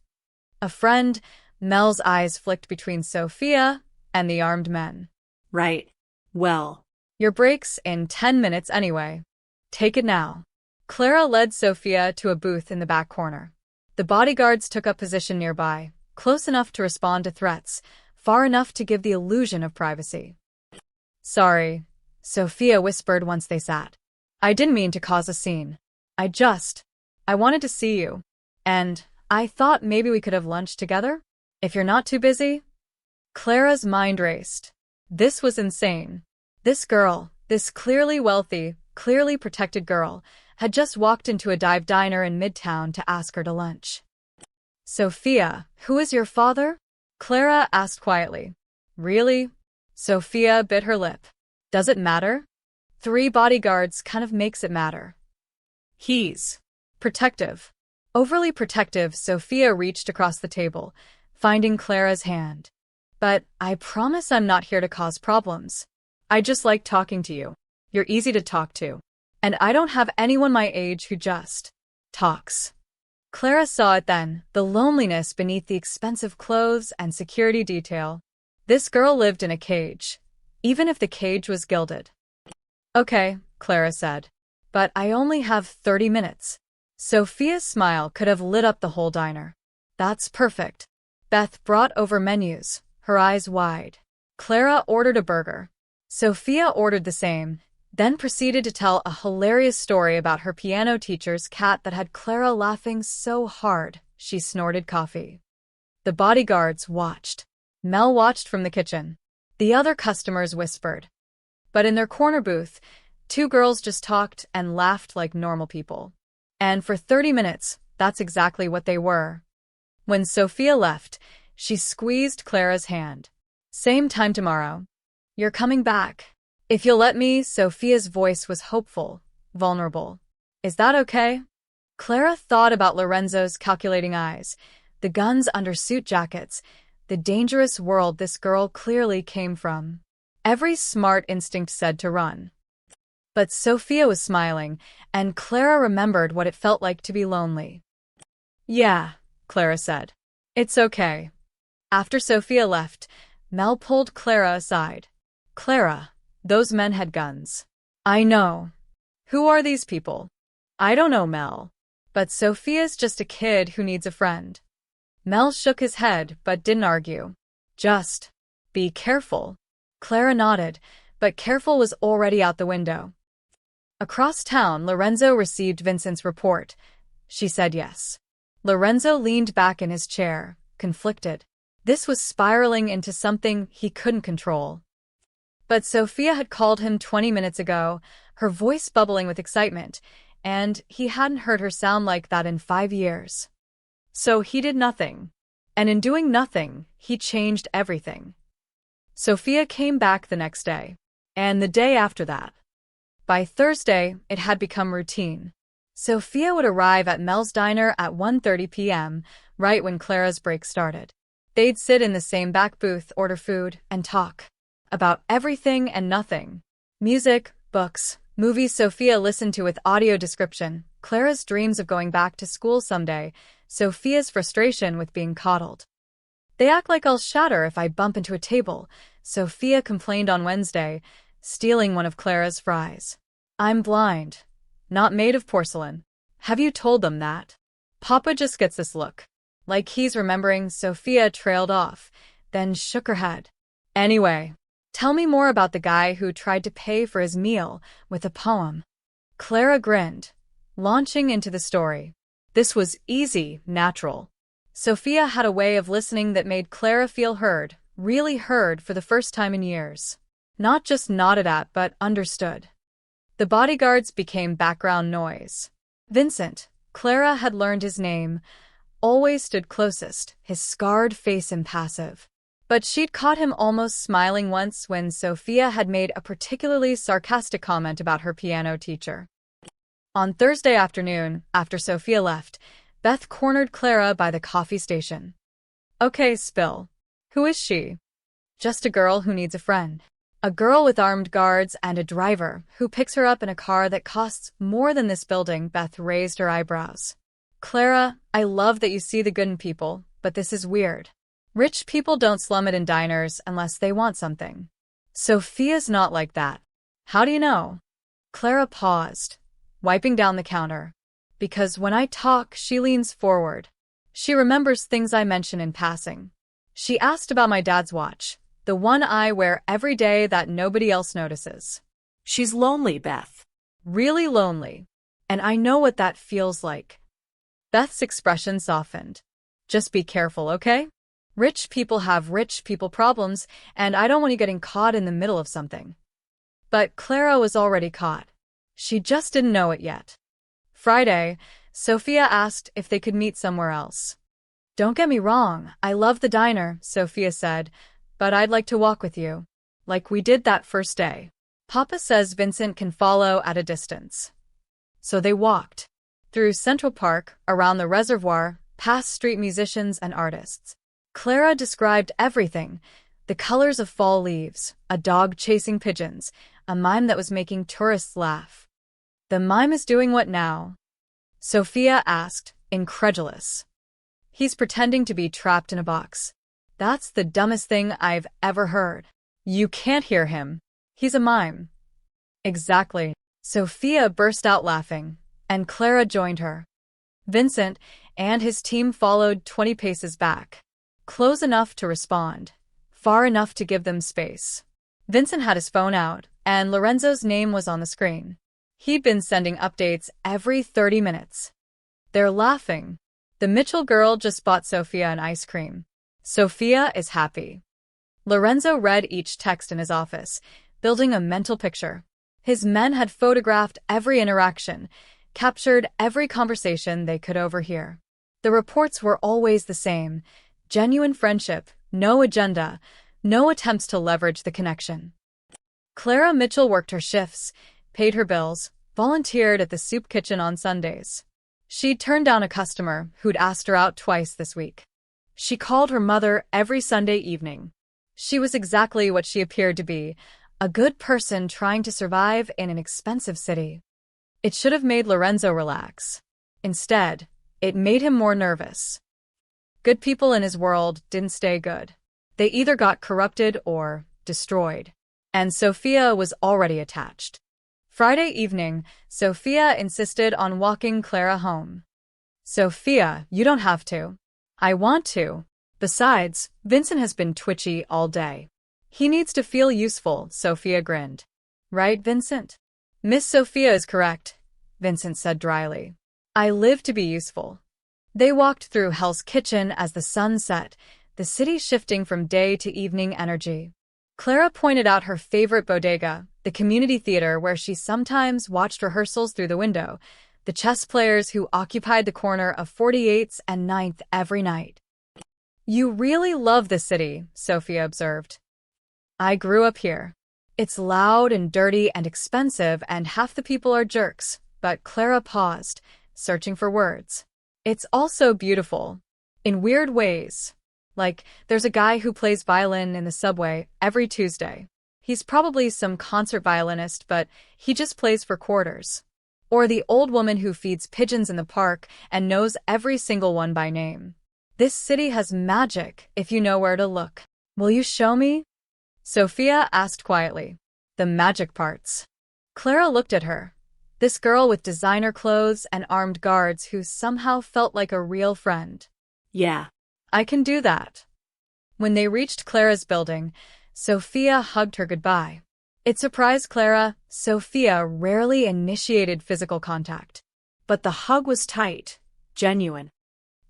Speaker 1: A friend. Mel's eyes flicked between Sophia and the armed men.
Speaker 2: Right. Well.
Speaker 1: Your break's in 10 minutes anyway. Take it now. Clara led Sophia to a booth in the back corner. The bodyguards took up position nearby, close enough to respond to threats, far enough to give the illusion of privacy. Sorry, Sophia whispered once they sat. I didn't mean to cause a scene. I wanted to see you. And I thought maybe we could have lunch together? If you're not too busy? Clara's mind raced. This was insane. This girl, This clearly wealthy, clearly protected girl had just walked into a dive diner in Midtown to ask her to lunch. Sophia, who is your father? Clara asked quietly. Really? Sophia bit her lip. Does it matter? 3 bodyguards kind of makes it matter.
Speaker 2: He's
Speaker 1: Protective. Overly protective, Sophia reached across the table, finding Clara's hand. But I promise I'm not here to cause problems. I just like talking to you. You're easy to talk to. And I don't have anyone my age who just talks. Clara saw it then, the loneliness beneath the expensive clothes and security detail. This girl lived in a cage, even if the cage was gilded. Okay, Clara said. But I only have 30 minutes. Sophia's smile could have lit up the whole diner. That's perfect. Beth brought over menus, her eyes wide. Clara ordered a burger. Sophia ordered the same, then proceeded to tell a hilarious story about her piano teacher's cat that had Clara laughing so hard she snorted coffee. The bodyguards watched. Mel watched from the kitchen. The other customers whispered. But in their corner booth, 2 girls just talked and laughed like normal people. And for 30 minutes, that's exactly what they were. When Sophia left, she squeezed Clara's hand. Same time tomorrow. You're coming back. If you'll let me, Sophia's voice was hopeful, vulnerable. Is that okay? Clara thought about Lorenzo's calculating eyes, the guns under suit jackets, the dangerous world this girl clearly came from. Every smart instinct said to run. But Sophia was smiling, and Clara remembered what it felt like to be lonely. Yeah, Clara said. It's okay. After Sophia left, Mel pulled Clara aside. Clara, those men had guns. I know. Who are these people? I don't know, Mel. But Sophia's just a kid who needs a friend. Mel shook his head but didn't argue. Just be careful. Clara nodded, but careful was already out the window. Across town, Lorenzo received Vincent's report. She said yes. Lorenzo leaned back in his chair, conflicted. This was spiraling into something he couldn't control. But Sophia had called him 20 minutes ago, her voice bubbling with excitement, and he hadn't heard her sound like that in 5 years. So he did nothing. And in doing nothing, he changed everything. Sophia came back the next day, and the day after that. By Thursday, it had become routine. Sophia would arrive at Mel's diner at 1:30 p.m., right when Clara's break started. They'd sit in the same back booth, order food, and talk. About everything and nothing. Music, books, movies Sophia listened to with audio description, Clara's dreams of going back to school someday, Sophia's frustration with being coddled. They act like I'll shatter if I bump into a table, Sophia complained on Wednesday, stealing one of Clara's fries. I'm blind. Not made of porcelain. Have you told them that? Papa just gets this look. Like he's remembering. Sophia trailed off, then shook her head. Anyway, tell me more about the guy who tried to pay for his meal with a poem. Clara grinned, launching into the story. This was easy, natural. Sophia had a way of listening that made Clara feel heard, really heard for the first time in years. Not just nodded at, but understood. The bodyguards became background noise. Vincent, Clara had learned his name, always stood closest, his scarred face impassive. But she'd caught him almost smiling once when Sophia had made a particularly sarcastic comment about her piano teacher. On Thursday afternoon, after Sophia left, Beth cornered Clara by the coffee station. Okay, spill. Who is she? Just a girl who needs a friend. A girl with armed guards and a driver who picks her up in a car that costs more than this building. Beth raised her eyebrows. Clara, I love that you see the good in people, but this is weird. Rich people don't slum it in diners unless they want something. Sophia's not like that. How do you know? Clara paused, wiping down the counter. Because when I talk, she leans forward. She remembers things I mention in passing. She asked about my dad's watch, the one I wear every day that nobody else notices.
Speaker 2: She's lonely, Beth.
Speaker 1: Really lonely. And I know what that feels like. Beth's expression softened. Just be careful, okay? Rich people have rich people problems, and I don't want you getting caught in the middle of something. But Clara was already caught. She just didn't know it yet. Friday, Sophia asked if they could meet somewhere else. Don't get me wrong, I love the diner, Sophia said, but I'd like to walk with you. Like we did that first day. Papa says Vincent can follow at a distance. So they walked. Through Central Park, around the reservoir, past street musicians and artists. Clara described everything. The colors of fall leaves, a dog chasing pigeons, a mime that was making tourists laugh. The mime is doing what now? Sophia asked, incredulous. He's pretending to be trapped in a box. That's the dumbest thing I've ever heard. You can't hear him. He's a mime. Exactly. Sophia burst out laughing, and Clara joined her. Vincent and his team followed 20 paces back. Close enough to respond. Far enough to give them space. Vincent had his phone out, and Lorenzo's name was on the screen. He'd been sending updates every 30 minutes. They're laughing. The Mitchell girl just bought Sophia an ice cream. Sophia is happy. Lorenzo read each text in his office, building a mental picture. His men had photographed every interaction, captured every conversation they could overhear. The reports were always the same. Genuine friendship, no agenda, no attempts to leverage the connection. Clara Mitchell worked her shifts, paid her bills, volunteered at the soup kitchen on Sundays. She'd turned down a customer who'd asked her out twice this week. She called her mother every Sunday evening. She was exactly what she appeared to be, a good person trying to survive in an expensive city. It should have made Lorenzo relax. Instead, it made him more nervous. Good people in his world didn't stay good. They either got corrupted or destroyed. And Sophia was already attached. Friday evening, Sophia insisted on walking Clara home. Sophia, you don't have to. I want to. Besides, Vincent has been twitchy all day. He needs to feel useful, Sophia grinned. Right, Vincent? Miss Sophia is correct, Vincent said dryly. I live to be useful. They walked through Hell's Kitchen as the sun set, the city shifting from day to evening energy. Clara pointed out her favorite bodega, the community theater where she sometimes watched rehearsals through the window, the chess players who occupied the corner of 48th and 9th every night. You really love the city, Sophia observed. I grew up here. It's loud and dirty and expensive, and half the people are jerks, but Clara paused, searching for words. It's also beautiful. In weird ways. Like, there's a guy who plays violin in the subway every Tuesday. He's probably some concert violinist, but he just plays for quarters. Or the old woman who feeds pigeons in the park and knows every single one by name. This city has magic if you know where to look. Will you show me? Sophia asked quietly. The magic parts. Clara looked at her. This girl with designer clothes and armed guards who somehow felt like a real friend.
Speaker 2: Yeah.
Speaker 1: I can do that. When they reached Clara's building, Sophia hugged her goodbye. It surprised Clara. Sophia rarely initiated physical contact.
Speaker 2: But the hug was tight, genuine.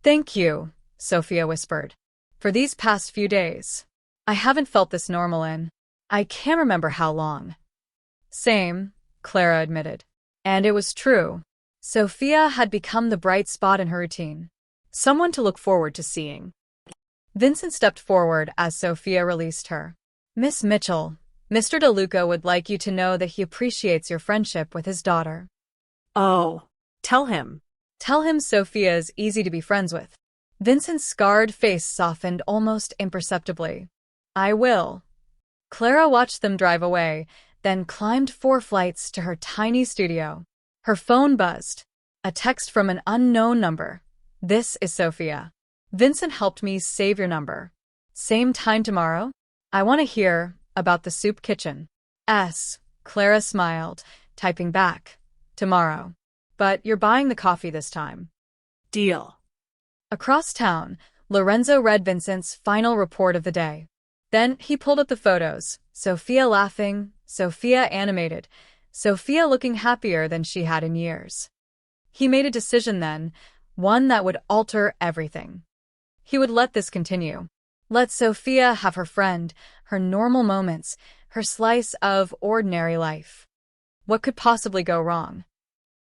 Speaker 1: Thank you, Sophia whispered. For these past few days. I haven't felt this normal in. I can't remember how long. Same, Clara admitted. And it was true. Sophia had become the bright spot in her routine. Someone to look forward to seeing. Vincent stepped forward as Sophia released her. Miss Mitchell, Mr. DeLuca would like you to know that he appreciates your friendship with his daughter.
Speaker 2: Oh, tell him.
Speaker 1: Tell him Sophia is easy to be friends with. Vincent's scarred face softened almost imperceptibly. I will. Clara watched them drive away, then climbed 4 flights to her tiny studio. Her phone buzzed. A text from an unknown number. This is Sophia. Vincent helped me save your number. Same time tomorrow? I want to hear about the soup kitchen. Clara smiled, typing back. Tomorrow. But you're buying the coffee this time.
Speaker 2: Deal.
Speaker 1: Across town, Lorenzo read Vincent's final report of the day. Then he pulled up the photos. Sophia laughing, Sophia animated, Sophia looking happier than she had in years. He made a decision then, one that would alter everything. He would let this continue. Let Sophia have her friend, her normal moments, her slice of ordinary life. What could possibly go wrong?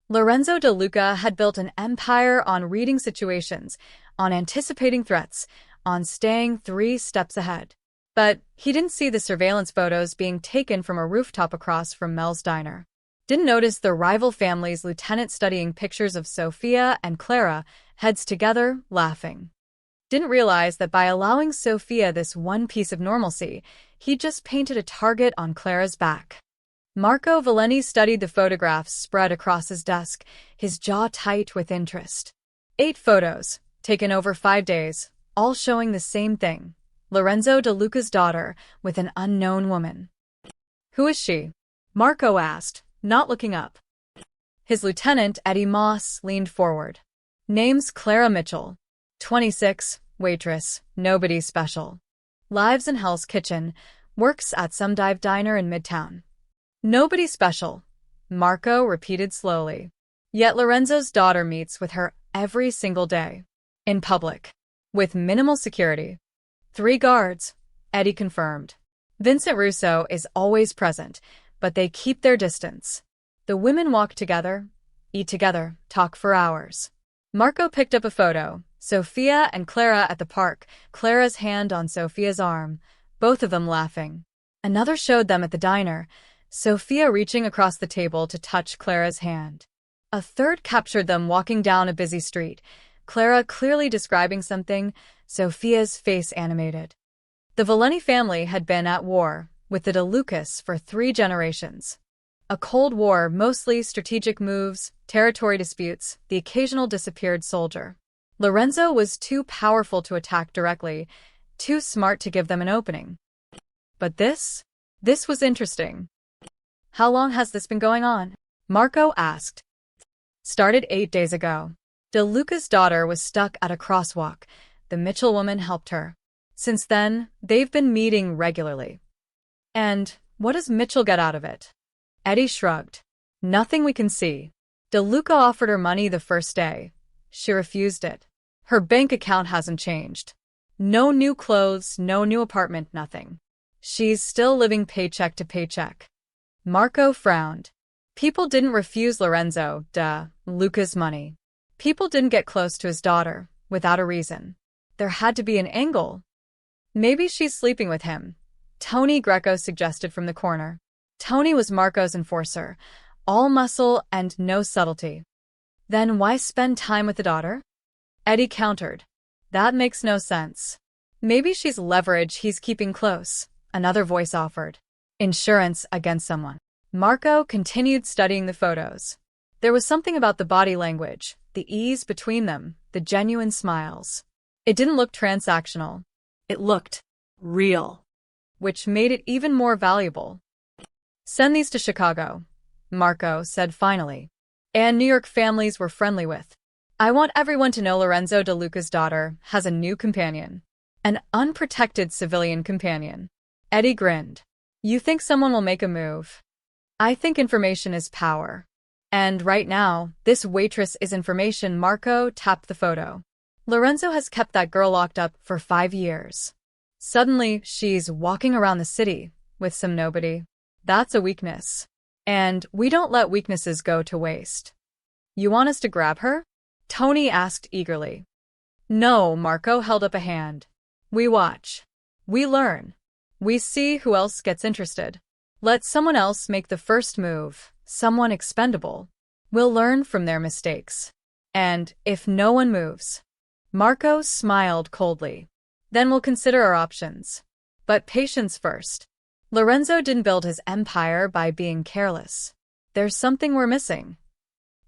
Speaker 1: Lorenzo De Luca had built an empire on reading situations, on anticipating threats, on staying 3 steps ahead. But he didn't see the surveillance photos being taken from a rooftop across from Mel's diner. Didn't notice the rival family's lieutenant studying pictures of Sophia and Clara, heads together, laughing. Didn't realize that by allowing Sophia this one piece of normalcy, he just painted a target on Clara's back. Marco Valeni studied the photographs spread across his desk, his jaw tight with interest. 8 photos, taken over 5 days, all showing the same thing. Lorenzo De Luca's daughter with an unknown woman. Who is she? Marco asked, not looking up. His lieutenant, Eddie Moss, leaned forward. Name's Clara Mitchell. 26, waitress, nobody special. Lives in Hell's Kitchen, works at some dive diner in Midtown. Nobody special, Marco repeated slowly. Yet Lorenzo's daughter meets with her every single day. In public. With minimal security. 3 guards, Eddie confirmed. Vincent Russo is always present, but they keep their distance. The women walk together, eat together, talk for hours. Marco picked up a photo, Sophia and Clara at the park, Clara's hand on Sophia's arm, both of them laughing. Another showed them at the diner, Sophia reaching across the table to touch Clara's hand. A third captured them walking down a busy street, Clara clearly describing something, Sophia's face animated. The Valeni family had been at war with the De Lucas for 3 generations. A Cold War, mostly strategic moves, territory disputes, the occasional disappeared soldier. Lorenzo was too powerful to attack directly, too smart to give them an opening. But this was interesting. How long has this been going on? Marco asked. Started 8 days ago. De Luca's daughter was stuck at a crosswalk. The Mitchell woman helped her. Since then, they've been meeting regularly. And what does Mitchell get out of it? Eddie shrugged. Nothing we can see. De Luca offered her money the first day. She refused it. Her bank account hasn't changed. No new clothes, no new apartment, nothing. She's still living paycheck to paycheck. Marco frowned. People didn't refuse Lorenzo De Luca's money. People didn't get close to his daughter without a reason. There had to be an angle. Maybe she's sleeping with him, Tony Greco suggested from the corner. Tony was Marco's enforcer, all muscle and no subtlety. Then why spend time with the daughter? Eddie countered. That makes no sense. Maybe she's leverage he's keeping close, another voice offered. Insurance against someone. Marco continued studying the photos. There was something about the body language, the ease between them, the genuine smiles. It didn't look transactional.
Speaker 2: It looked real.
Speaker 1: Which made it even more valuable. Send these to Chicago, Marco said finally. And New York families we're friendly with. I want everyone to know Lorenzo De Luca's daughter has a new companion. An unprotected civilian companion. Eddie grinned. You think someone will make a move? I think information is power. And right now, this waitress is information. Marco tapped the photo. Lorenzo has kept that girl locked up for 5 years. Suddenly, she's walking around the city with some nobody. That's a weakness. And we don't let weaknesses go to waste. You want us to grab her? Tony asked eagerly. No, Marco held up a hand. We watch. We learn. We see who else gets interested. Let someone else make the first move, someone expendable. We'll learn from their mistakes. And if no one moves, Marco smiled coldly. Then we'll consider our options. But patience first. Lorenzo didn't build his empire by being careless. There's something we're missing.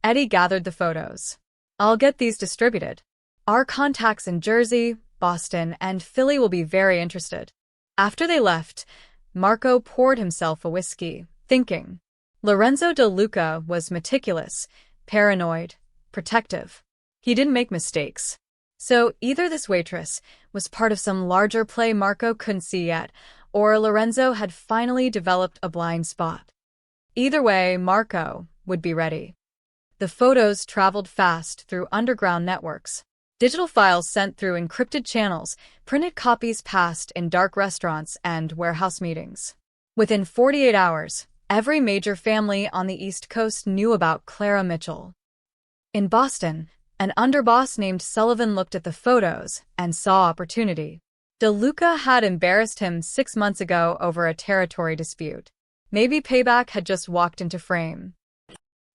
Speaker 1: Eddie gathered the photos. I'll get these distributed. Our contacts in Jersey, Boston, and Philly will be very interested. After they left, Marco poured himself a whiskey, thinking. Lorenzo De Luca was meticulous, paranoid, protective. He didn't make mistakes. So either this waitress was part of some larger play Marco couldn't see yet, or Lorenzo had finally developed a blind spot. Either way, Marco would be ready. The photos traveled fast through underground networks. Digital files sent through encrypted channels, printed copies passed in dark restaurants and warehouse meetings. Within 48 hours, every major family on the East Coast knew about Clara Mitchell. In Boston, an underboss named Sullivan looked at the photos and saw opportunity. DeLuca had embarrassed him 6 months ago over a territory dispute. Maybe payback had just walked into frame.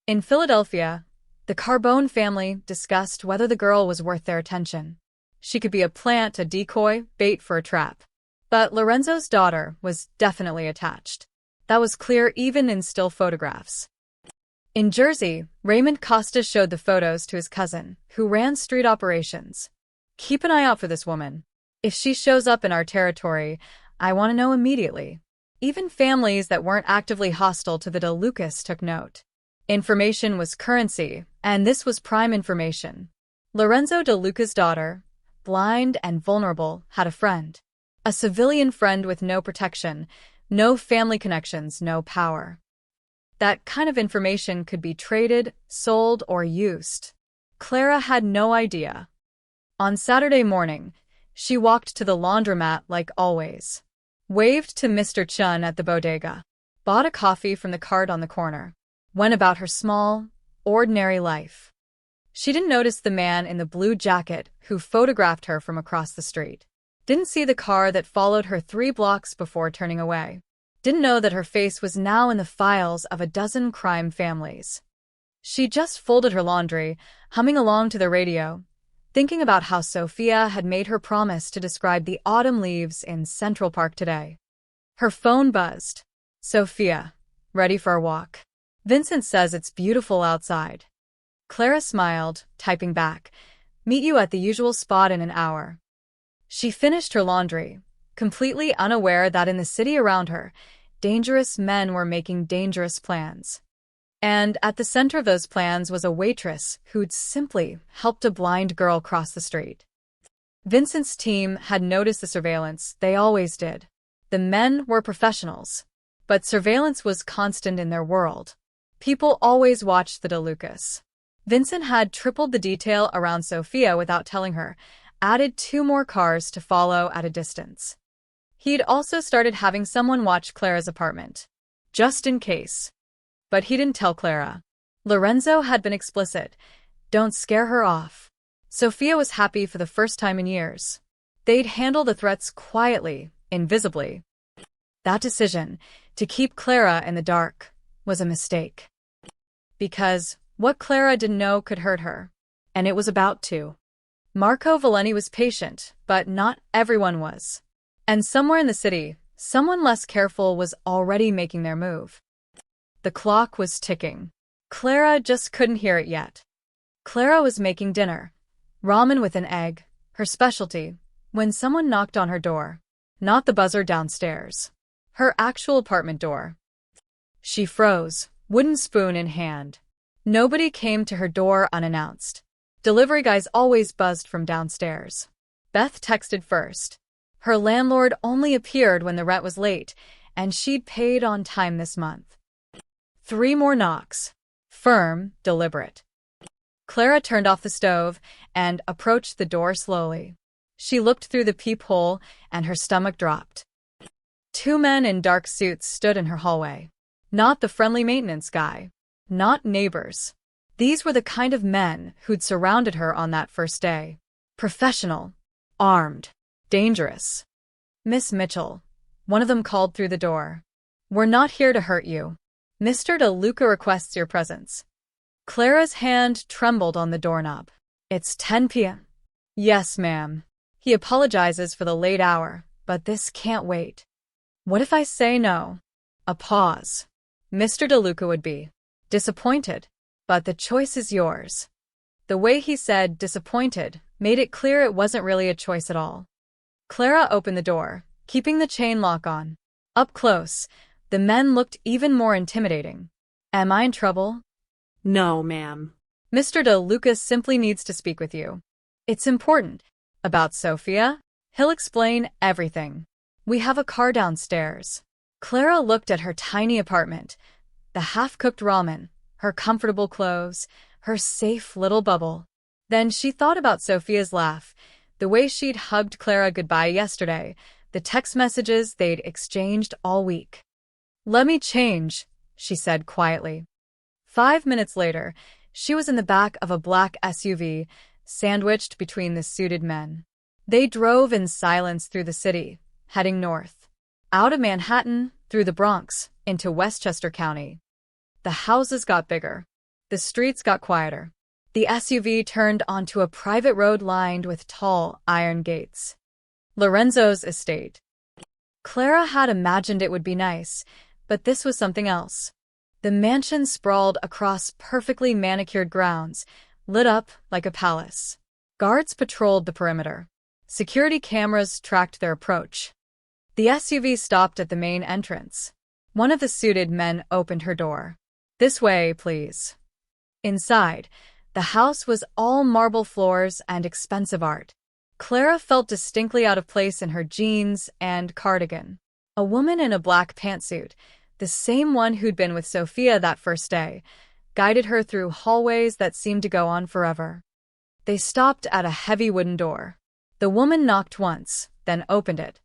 Speaker 1: In Philadelphia, the Carbone family discussed whether the girl was worth their attention. She could be a plant, a decoy, bait for a trap. But Lorenzo's daughter was definitely attached. That was clear even in still photographs. In Jersey, Raymond Costa showed the photos to his cousin, who ran street operations. Keep an eye out for this woman. If she shows up in our territory, I want to know immediately. Even families that weren't actively hostile to the DeLucas took note. Information was currency, and this was prime information. Lorenzo DeLuca's daughter, blind and vulnerable, had a friend. A civilian friend with no protection, no family connections, no power. That kind of information could be traded, sold, or used. Clara had no idea. On Saturday morning, she walked to the laundromat like always. Waved to Mr. Chun at the bodega. Bought a coffee from the cart on the corner. Went about her small, ordinary life. She didn't notice the man in the blue jacket who photographed her from across the street. Didn't see the car that followed her 3 blocks before turning away. Didn't know that her face was now in the files of a dozen crime families. She just folded her laundry, humming along to the radio, thinking about how Sophia had made her promise to describe the autumn leaves in Central Park today. Her phone buzzed. Sophia, ready for a walk? Vincent says it's beautiful outside. Clara smiled, typing back, meet you at the usual spot in an hour. She finished her laundry, completely unaware that in the city around her, dangerous men were making dangerous plans. And at the center of those plans was a waitress who'd simply helped a blind girl cross the street. Vincent's team had noticed the surveillance, they always did. The men were professionals, but surveillance was constant in their world. People always watched the DeLucas. Vincent had tripled the detail around Sophia without telling her, added 2 more cars to follow at a distance. He'd also started having someone watch Clara's apartment, just in case. But he didn't tell Clara. Lorenzo had been explicit. Don't scare her off. Sophia was happy for the first time in years. They'd handle the threats quietly, invisibly. That decision, to keep Clara in the dark, was a mistake. Because what Clara didn't know could hurt her. And it was about to. Marco Valeni was patient, but not everyone was. And somewhere in the city, someone less careful was already making their move. The clock was ticking. Clara just couldn't hear it yet. Clara was making dinner. Ramen with an egg, her specialty, when someone knocked on her door. Not the buzzer downstairs. Her actual apartment door. She froze, wooden spoon in hand. Nobody came to her door unannounced. Delivery guys always buzzed from downstairs. Beth texted first. Her landlord only appeared when the rent was late, and she'd paid on time this month. 3 more knocks. Firm, deliberate. Clara turned off the stove and approached the door slowly. She looked through the peephole and her stomach dropped. 2 men in dark suits stood in her hallway. Not the friendly maintenance guy. Not neighbors. These were the kind of men who'd surrounded her on that first day. Professional. Armed. Dangerous. Miss Mitchell. One of them called through the door. We're not here to hurt you. Mr. DeLuca requests your presence. Clara's hand trembled on the doorknob. It's 10 p.m. Yes, ma'am. He apologizes for the late hour, but this can't wait. What if I say no? A pause. Mr. DeLuca would be disappointed, but the choice is yours. The way he said disappointed made it clear it wasn't really a choice at all. Clara opened the door, keeping the chain lock on. Up close, the men looked even more intimidating. Am I in trouble?
Speaker 2: No, ma'am.
Speaker 1: Mr. DeLuca simply needs to speak with you. It's important. About Sophia? He'll explain everything. We have a car downstairs. Clara looked at her tiny apartment, the half-cooked ramen, her comfortable clothes, her safe little bubble. Then she thought about Sophia's laugh, the way she'd hugged Clara goodbye yesterday, the text messages they'd exchanged all week. "Let me change," she said quietly. 5 minutes later, she was in the back of a black SUV, sandwiched between the suited men. They drove in silence through the city, heading north. Out of Manhattan, through the Bronx, into Westchester County. The houses got bigger. The streets got quieter. The SUV turned onto a private road lined with tall, iron gates. Lorenzo's estate. Clara had imagined it would be nice, but this was something else. The mansion sprawled across perfectly manicured grounds, lit up like a palace. Guards patrolled the perimeter. Security cameras tracked their approach. The SUV stopped at the main entrance. One of the suited men opened her door. "This way, please." Inside, the house was all marble floors and expensive art. Clara felt distinctly out of place in her jeans and cardigan. A woman in a black pantsuit, the same one who'd been with Sophia that first day, guided her through hallways that seemed to go on forever. They stopped at a heavy wooden door. The woman knocked once, then opened it.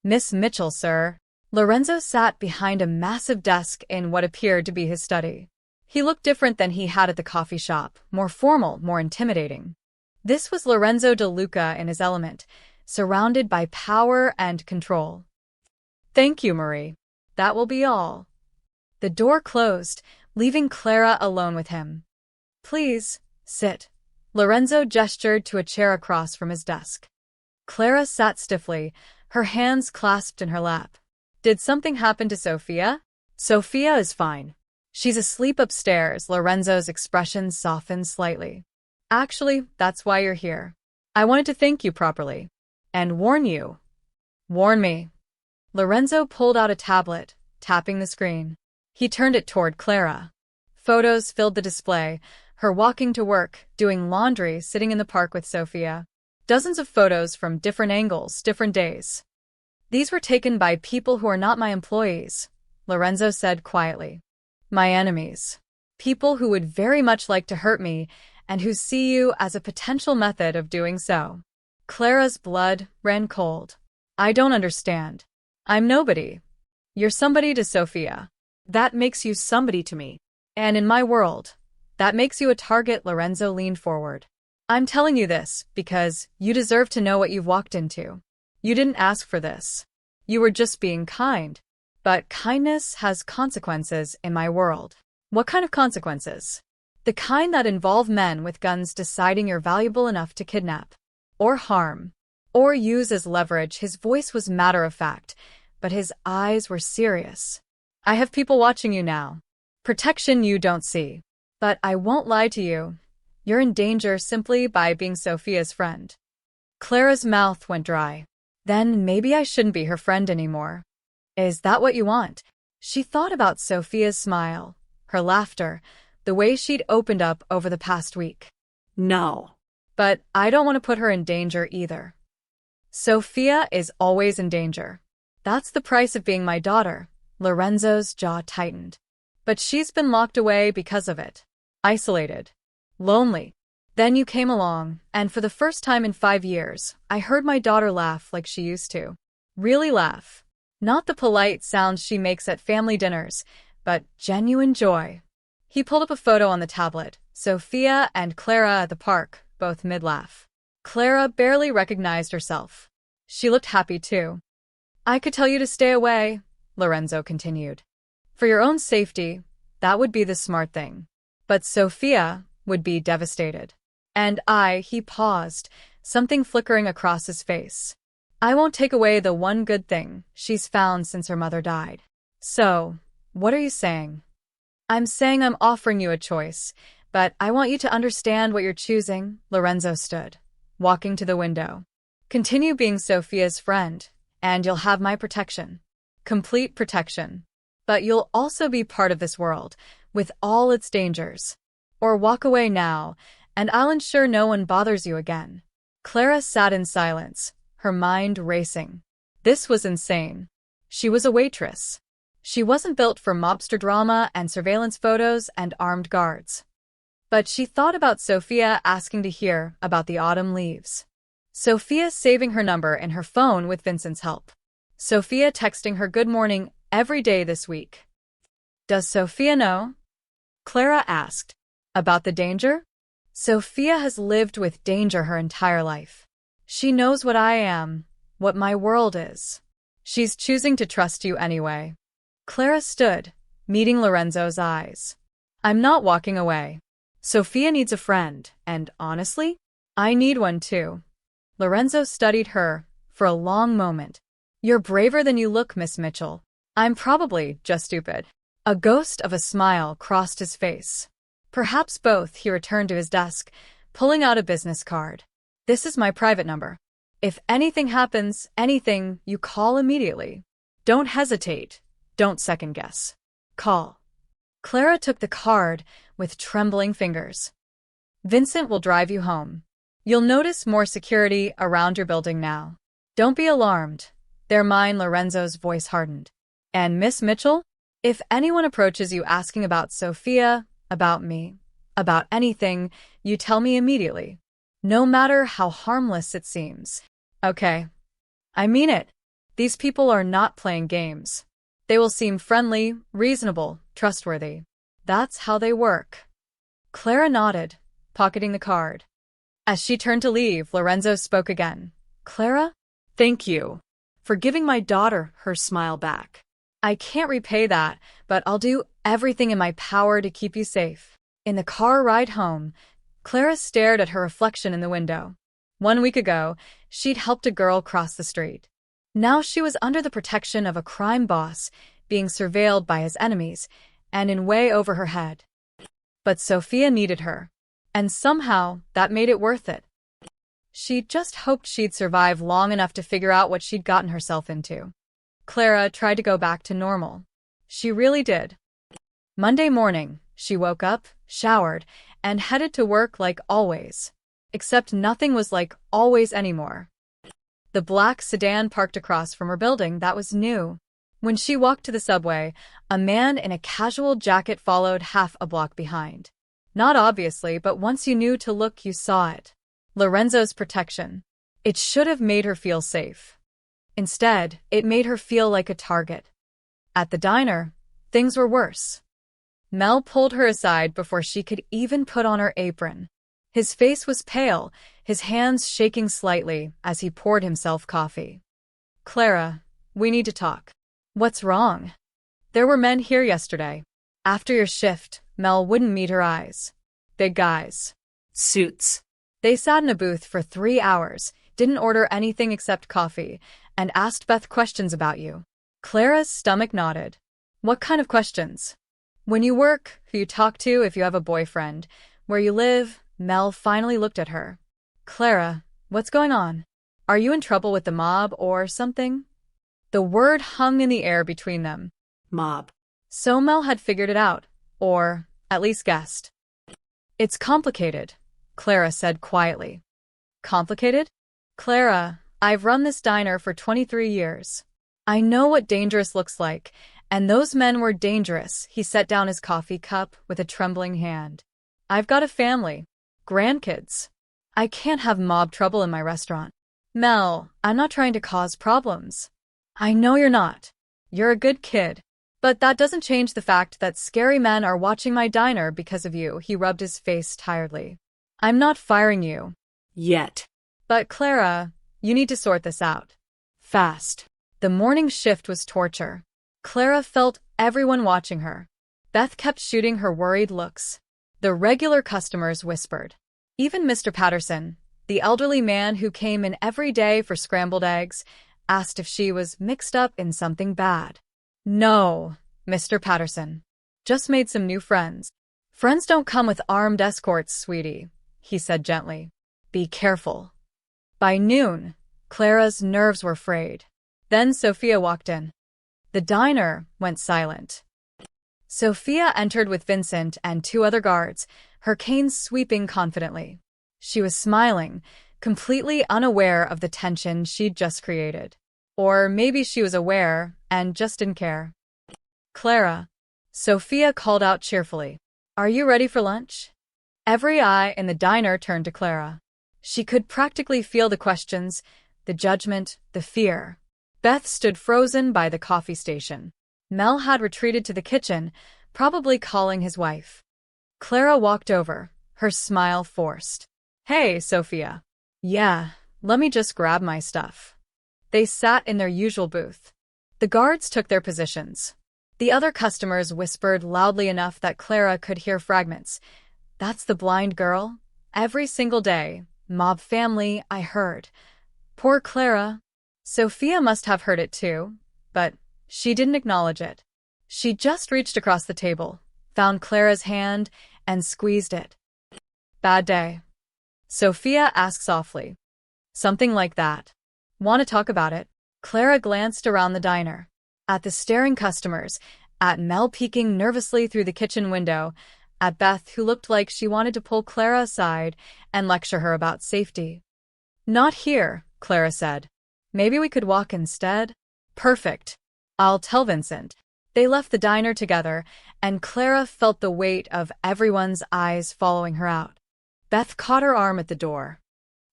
Speaker 1: "Miss Mitchell, sir." Lorenzo sat behind a massive desk in what appeared to be his study. He looked different than he had at the coffee shop, more formal, more intimidating. This was Lorenzo De Luca in his element, surrounded by power and control. "Thank you, Marie. That will be all." The door closed, leaving Clara alone with him. "Please, sit." Lorenzo gestured to a chair across from his desk. Clara sat stiffly, her hands clasped in her lap. "Did something happen to Sophia?" "Sophia is fine. She's asleep upstairs." Lorenzo's expression softened slightly. "Actually, that's why you're here. I wanted to thank you properly. And warn you." "Warn me." Lorenzo pulled out a tablet, tapping the screen. He turned it toward Clara. Photos filled the display, her walking to work, doing laundry, sitting in the park with Sophia. Dozens of photos from different angles, different days. "These were taken by people who are not my employees," Lorenzo said quietly. "My enemies. People who would very much like to hurt me and who see you as a potential method of doing so." Clara's blood ran cold. "I don't understand. I'm nobody. You're somebody to Sophia. That makes you somebody to me. And in my world, that makes you a target." Lorenzo leaned forward. "I'm telling you this because you deserve to know what you've walked into. You didn't ask for this. You were just being kind. But kindness has consequences in my world." "What kind of consequences?" "The kind that involve men with guns deciding you're valuable enough to kidnap. Or harm. Or use as leverage." His voice was matter-of-fact, but his eyes were serious. "I have people watching you now. Protection you don't see. But I won't lie to you. You're in danger simply by being Sophia's friend." Clara's mouth went dry. "Then maybe I shouldn't be her friend anymore." "Is that what you want?" She thought about Sophia's smile, her laughter, the way she'd opened up over the past week.
Speaker 2: No.
Speaker 1: "But I don't want to put her in danger either." "Sophia is always in danger. That's the price of being my daughter." Lorenzo's jaw tightened. "But she's been locked away because of it. Isolated. Lonely. Then you came along, and for the first time in 5 years, I heard my daughter laugh like she used to. Really laugh. Not the polite sounds she makes at family dinners, but genuine joy." He pulled up a photo on the tablet, Sophia and Clara at the park, both mid-laugh. Clara barely recognized herself. She looked happy too. "I could tell you to stay away," Lorenzo continued. "For your own safety, that would be the smart thing. But Sophia would be devastated. And he paused, something flickering across his face. "I won't take away the one good thing she's found since her mother died." "So, what are you saying?" "I'm saying I'm offering you a choice, but I want you to understand what you're choosing." Lorenzo stood, walking to the window. "Continue being Sophia's friend, and you'll have my protection. Complete protection. But you'll also be part of this world, with all its dangers. Or walk away now, and I'll ensure no one bothers you again." Clara sat in silence, her mind racing. This was insane. She was a waitress. She wasn't built for mobster drama and surveillance photos and armed guards. But she thought about Sophia asking to hear about the autumn leaves. Sophia saving her number in her phone with Vincent's help. Sophia texting her good morning every day this week. Does Sophia know? Clara asked. About the danger? Sophia has lived with danger her entire life. She knows what I am, what my world is. She's choosing to trust you anyway. Clara stood, meeting Lorenzo's eyes. I'm not walking away. Sophia needs a friend, and honestly, I need one too. Lorenzo studied her for a long moment. You're braver than you look, Miss Mitchell. I'm probably just stupid. A ghost of a smile crossed his face. Perhaps both, he returned to his desk, pulling out a business card. This is my private number. If anything happens, anything, you call immediately. Don't hesitate. Don't second guess. Call. Clara took the card with trembling fingers. Vincent will drive you home. You'll notice more security around your building now. Don't be alarmed. They're mine, Lorenzo's voice hardened. And Miss Mitchell? If anyone approaches you asking about Sophia, about me, about anything, you tell me immediately. No matter how harmless it seems. Okay. I mean it. These people are not playing games. They will seem friendly, reasonable, trustworthy. That's how they work. Clara nodded, pocketing the card. As she turned to leave, Lorenzo spoke again. Clara?
Speaker 2: Thank you for giving my daughter her smile back.
Speaker 1: I can't repay that, but I'll do everything in my power to keep you safe. In the car ride home, Clara stared at her reflection in the window. 1 week ago, she'd helped a girl cross the street. Now she was under the protection of a crime boss, being surveilled by his enemies, and in way over her head. But Sophia needed her, and somehow that made it worth it. She just hoped she'd survive long enough to figure out what she'd gotten herself into. Clara tried to go back to normal. She really did. Monday morning, she woke up, showered, and headed to work like always. Except nothing was like always anymore. The black sedan parked across from her building that was new. When she walked to the subway, a man in a casual jacket followed half a block behind. Not obviously, but once you knew to look, you saw it. Lorenzo's protection. It should have made her feel safe. Instead, it made her feel like a target. At the diner, things were worse. Mel pulled her aside before she could even put on her apron. His face was pale, his hands shaking slightly as he poured himself coffee. Clara, we need to talk. What's wrong? There were men here yesterday. After your shift, Mel wouldn't meet her eyes. Big guys.
Speaker 2: Suits.
Speaker 1: They sat in a booth for 3 hours, didn't order anything except coffee, and asked Beth questions about you. Clara's stomach nodded. What kind of questions? When you work, who you talk to, if you have a boyfriend, where you live. Mel finally looked at her. Clara, what's going on? Are you in trouble with the mob or something? The word hung in the air between them.
Speaker 2: Mob.
Speaker 1: So Mel had figured it out, or at least guessed. It's complicated, Clara said quietly. Complicated? Clara, I've run this diner for 23 years. I know what dangerous looks like, and those men were dangerous. He set down his coffee cup with a trembling hand. I've got a family. Grandkids. I can't have mob trouble in my restaurant. Mel, I'm not trying to cause problems. I know you're not. You're a good kid. But that doesn't change the fact that scary men are watching my diner because of you. He rubbed his face tiredly. I'm not firing you.
Speaker 2: Yet.
Speaker 1: But Clara, you need to sort this out. Fast. The morning shift was torture. Clara felt everyone watching her. Beth kept shooting her worried looks. The regular customers whispered. Even Mr. Patterson, the elderly man who came in every day for scrambled eggs, asked if she was mixed up in something bad. No, Mr. Patterson. Just made some new friends. Friends don't come with armed escorts, sweetie, he said gently. Be careful. By noon, Clara's nerves were frayed. Then Sophia walked in. The diner went silent. Sophia entered with Vincent and 2 other guards, her cane sweeping confidently. She was smiling, completely unaware of the tension she'd just created. Or maybe she was aware and just didn't care. Clara, Sophia called out cheerfully. Are you ready for lunch? Every eye in the diner turned to Clara. She could practically feel the questions, the judgment, the fear. Beth stood frozen by the coffee station. Mel had retreated to the kitchen, probably calling his wife. Clara walked over, her smile forced. "Hey, Sophia." "Yeah, let me just grab my stuff." They sat in their usual booth. The guards took their positions. The other customers whispered loudly enough that Clara could hear fragments. "That's the blind girl? Every single day. Mob family, I heard." Poor Clara. Sophia must have heard it too, but she didn't acknowledge it. She just reached across the table, found Clara's hand, and squeezed it. "Bad day?" Sophia asked softly. "Something like that." "Want to talk about it?" Clara glanced around the diner. At the staring customers, at Mel peeking nervously through the kitchen window, at Beth who looked like she wanted to pull Clara aside and lecture her about safety. "Not here," Clara said. "Maybe we could walk instead?" "Perfect. I'll tell Vincent." They left the diner together, and Clara felt the weight of everyone's eyes following her out. Beth caught her arm at the door.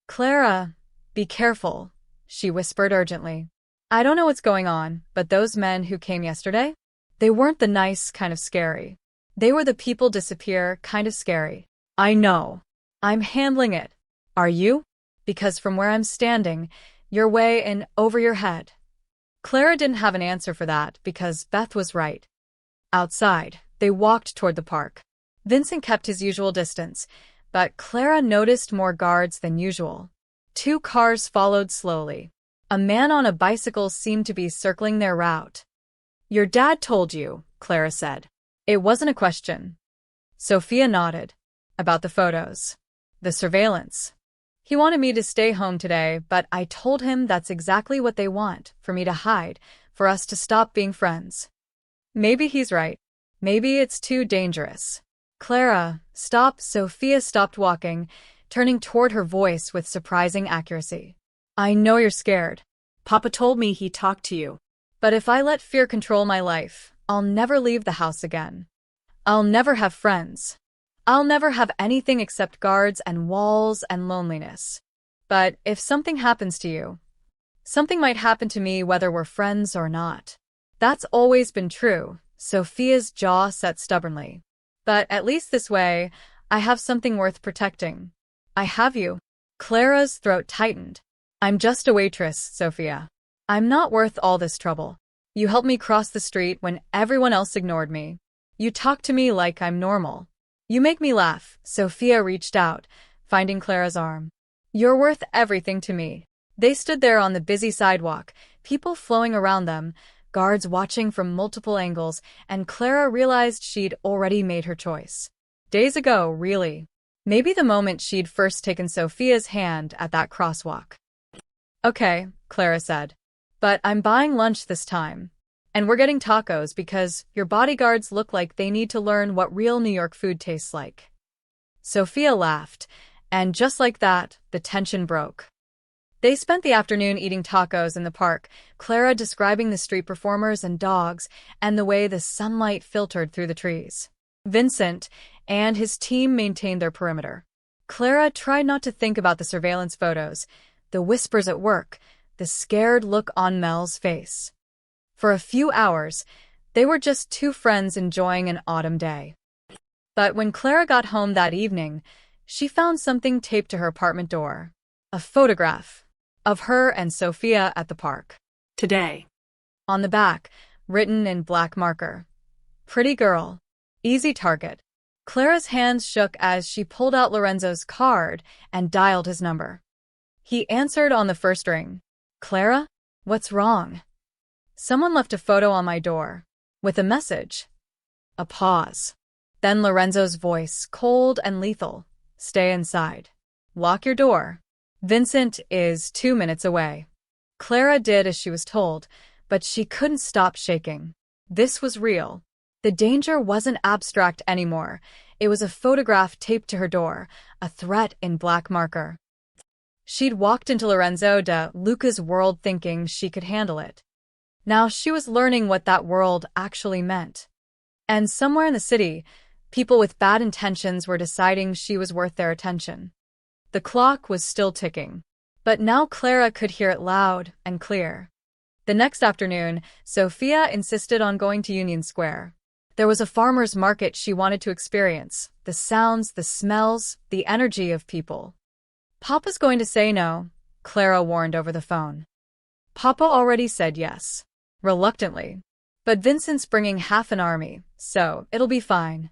Speaker 1: "Clara, be careful," she whispered urgently. "I don't know what's going on, but those men who came yesterday? They weren't the nice kind of scary. They were the people disappear kind of scary." "I know. I'm handling it. Are you? Because from where I'm standing, you're way in over your head." Clara didn't have an answer for that because Beth was right. Outside, they walked toward the park. Vincent kept his usual distance, but Clara noticed more guards than usual. 2 cars followed slowly. A man on a bicycle seemed to be circling their route. "Your dad told you," Clara said. "It wasn't a question." Sophia nodded. "About the photos. The surveillance. He wanted me to stay home today, but I told him that's exactly what they want, for me to hide, for us to stop being friends." "Maybe he's right. Maybe it's too dangerous." "Clara, stop." Sophia stopped walking, turning toward her voice with surprising accuracy. "I know you're scared.
Speaker 2: Papa told me he talked to you.
Speaker 1: But if I let fear control my life, I'll never leave the house again. I'll never have friends. I'll never have anything except guards and walls and loneliness. But if something happens to you, something might happen to me whether we're friends or not." "That's always been true." Sophia's jaw set stubbornly. "But at least this way, I have something worth protecting. I have you." Clara's throat tightened. "I'm just a waitress, Sophia. I'm not worth all this trouble. You helped me cross the street when everyone else ignored me. You talk to me like I'm normal. You make me laugh." Sophia reached out, finding Clara's arm. "You're worth everything to me." They stood there on the busy sidewalk, people flowing around them, guards watching from multiple angles, and Clara realized she'd already made her choice. Days ago, really. Maybe the moment she'd first taken Sophia's hand at that crosswalk. "Okay," Clara said. "But I'm buying lunch this time. And we're getting tacos because your bodyguards look like they need to learn what real New York food tastes like." Sophia laughed, and just like that, the tension broke. They spent the afternoon eating tacos in the park, Clara describing the street performers and dogs and the way the sunlight filtered through the trees. Vincent and his team maintained their perimeter. Clara tried not to think about the surveillance photos, the whispers at work, the scared look on Mel's face. For a few hours, they were just 2 friends enjoying an autumn day. But when Clara got home that evening, she found something taped to her apartment door. A photograph of her and Sophia at the park.
Speaker 2: "Today."
Speaker 1: On the back, written in black marker. "Pretty girl. Easy target." Clara's hands shook as she pulled out Lorenzo's card and dialed his number. He answered on the first ring. "Clara? What's wrong?" "Someone left a photo on my door. With a message." A pause. Then Lorenzo's voice, cold and lethal. "Stay inside. Lock your door. Vincent is 2 minutes away." Clara did as she was told, but she couldn't stop shaking. This was real. The danger wasn't abstract anymore. It was a photograph taped to her door, a threat in black marker. She'd walked into Lorenzo de Luca's world thinking she could handle it. Now she was learning what that world actually meant. And somewhere in the city, People with bad intentions were deciding she was worth their attention. The clock was still ticking, but now Clara could hear it loud and clear. The next afternoon, Sophia insisted on going to Union Square. There was a farmer's market she wanted to experience, the sounds, the smells, the energy of people. Papa's going to say no, Clara warned over the phone. Papa already said yes. Reluctantly. But Vincent's bringing half an army, so it'll be fine.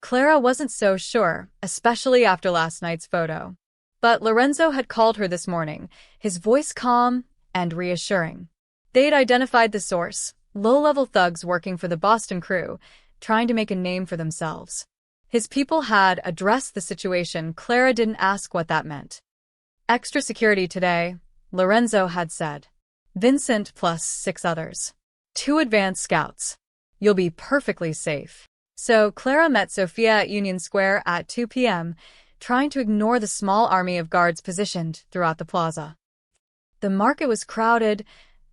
Speaker 1: Clara wasn't so sure, especially after last night's photo. But Lorenzo had called her this morning, his voice calm and reassuring. They'd identified the source, low-level thugs working for the Boston crew, trying to make a name for themselves. His people had addressed the situation. Clara didn't ask what that meant. Extra security today, Lorenzo had said. Vincent plus 6 others. 2 advanced scouts. You'll be perfectly safe. So Clara met Sophia at Union Square at 2 p.m., trying to ignore the small army of guards positioned throughout the plaza. The market was crowded,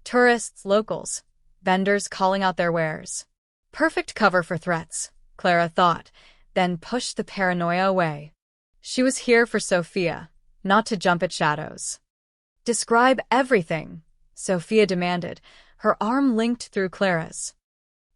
Speaker 1: tourists, locals, vendors calling out their wares. Perfect cover for threats, Clara thought, then pushed the paranoia away. She was here for Sophia, not to jump at shadows. Describe everything, Sophia demanded, her arm linked through Clara's.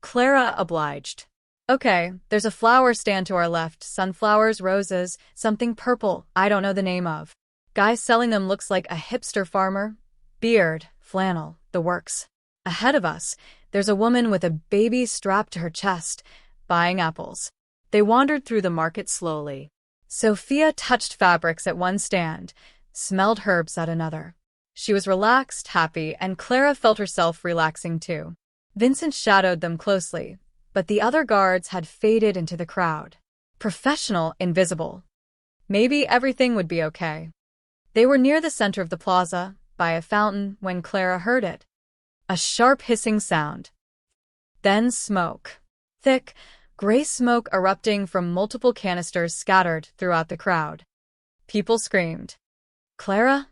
Speaker 1: Clara obliged. Okay, there's a flower stand to our left, sunflowers, roses, something purple, I don't know the name of. Guy selling them looks like a hipster farmer. Beard, flannel, the works. Ahead of us, there's a woman with a baby strapped to her chest, buying apples. They wandered through the market slowly. Sophia touched fabrics at one stand, smelled herbs at another. She was relaxed, happy, and Clara felt herself relaxing too. Vincent shadowed them closely, but the other guards had faded into the crowd. Professional, invisible. Maybe everything would be okay. They were near the center of the plaza, by a fountain, when Clara heard it. A sharp hissing sound. Then smoke. Thick, gray smoke erupting from multiple canisters scattered throughout the crowd. People screamed. Clara?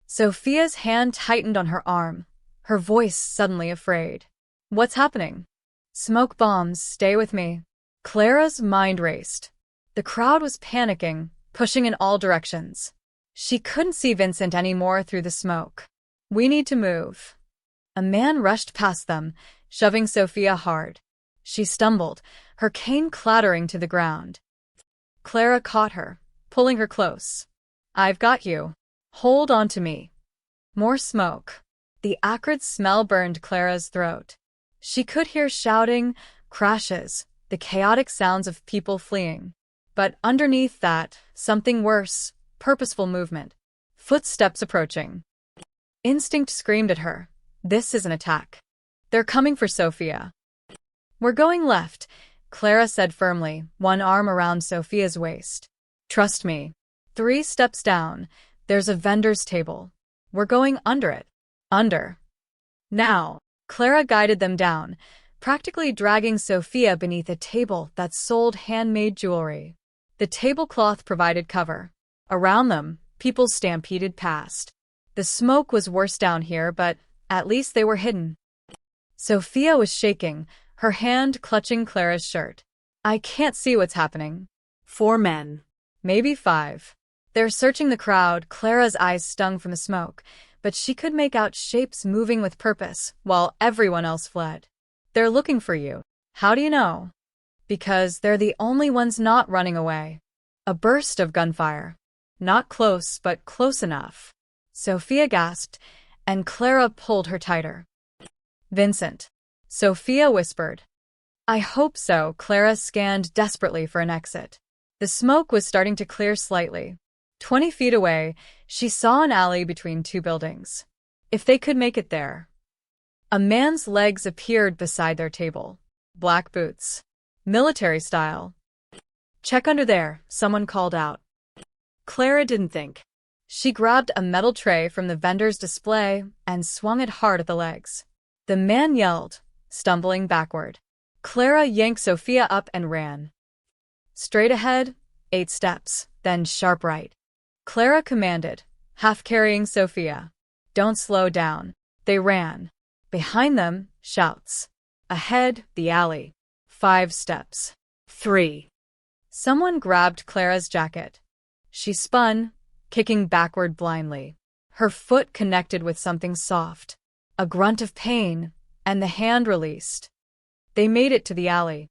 Speaker 1: Sophia's hand tightened on her arm, her voice suddenly afraid. What's happening? Smoke bombs, stay with me. Clara's mind raced. The crowd was panicking, pushing in all directions. She couldn't see Vincent anymore through the smoke. We need to move. A man rushed past them, shoving Sophia hard. She stumbled, her cane clattering to the ground. Clara caught her, pulling her close. I've got you. Hold on to me. More smoke. The acrid smell burned Clara's throat. She could hear shouting, crashes, the chaotic sounds of people fleeing. But underneath that, something worse, purposeful movement. Footsteps approaching. Instinct screamed at her. This is an attack. They're coming for Sophia. We're going left, Clara said firmly, one arm around Sophia's waist. Trust me. 3 steps down, there's a vendor's table. We're going under it. Under. Now. Clara guided them down, practically dragging Sophia beneath a table that sold handmade jewelry. The tablecloth provided cover. Around them, people stampeded past. The smoke was worse down here, but at least they were hidden. Sophia was shaking, her hand clutching Clara's shirt. I can't see what's happening.
Speaker 2: 4 men.
Speaker 1: Maybe 5. They're searching the crowd. Clara's eyes stung from the smoke, but she could make out shapes moving with purpose, while everyone else fled. They're looking for you. How do you know? Because they're the only ones not running away. A burst of gunfire. Not close, but close enough. Sophia gasped, and Clara pulled her tighter. Vincent. Sophia whispered. I hope so. Clara scanned desperately for an exit. The smoke was starting to clear slightly. 20 feet away, she saw an alley between 2 buildings. If they could make it there. A man's legs appeared beside their table. Black boots. Military style. Check under there, someone called out. Clara didn't think. She grabbed a metal tray from the vendor's display and swung it hard at the legs. The man yelled, stumbling backward. Clara yanked Sophia up and ran. Straight ahead, 8 steps, then sharp right. Clara commanded, half carrying Sophia. Don't slow down. They ran. Behind them, shouts. Ahead, the alley. 5 steps.
Speaker 2: 3.
Speaker 1: Someone grabbed Clara's jacket. She spun, kicking backward blindly. Her foot connected with something soft. A grunt of pain, and the hand released. They made it to the alley.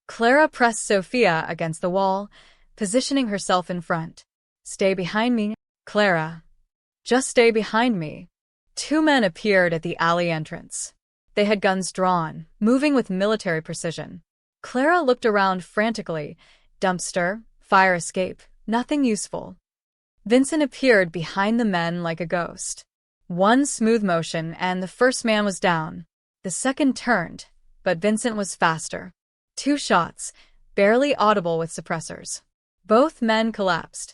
Speaker 1: Clara pressed Sophia against the wall, positioning herself in front. "Stay behind me, Clara. Just stay behind me." Two men appeared at the alley entrance. They had guns drawn, moving with military precision. Clara looked around frantically. Dumpster, fire escape, nothing useful. Vincent appeared behind the men like a ghost. One smooth motion and the first man was down. The second turned, but Vincent was faster. 2 shots, barely audible with suppressors. Both men collapsed.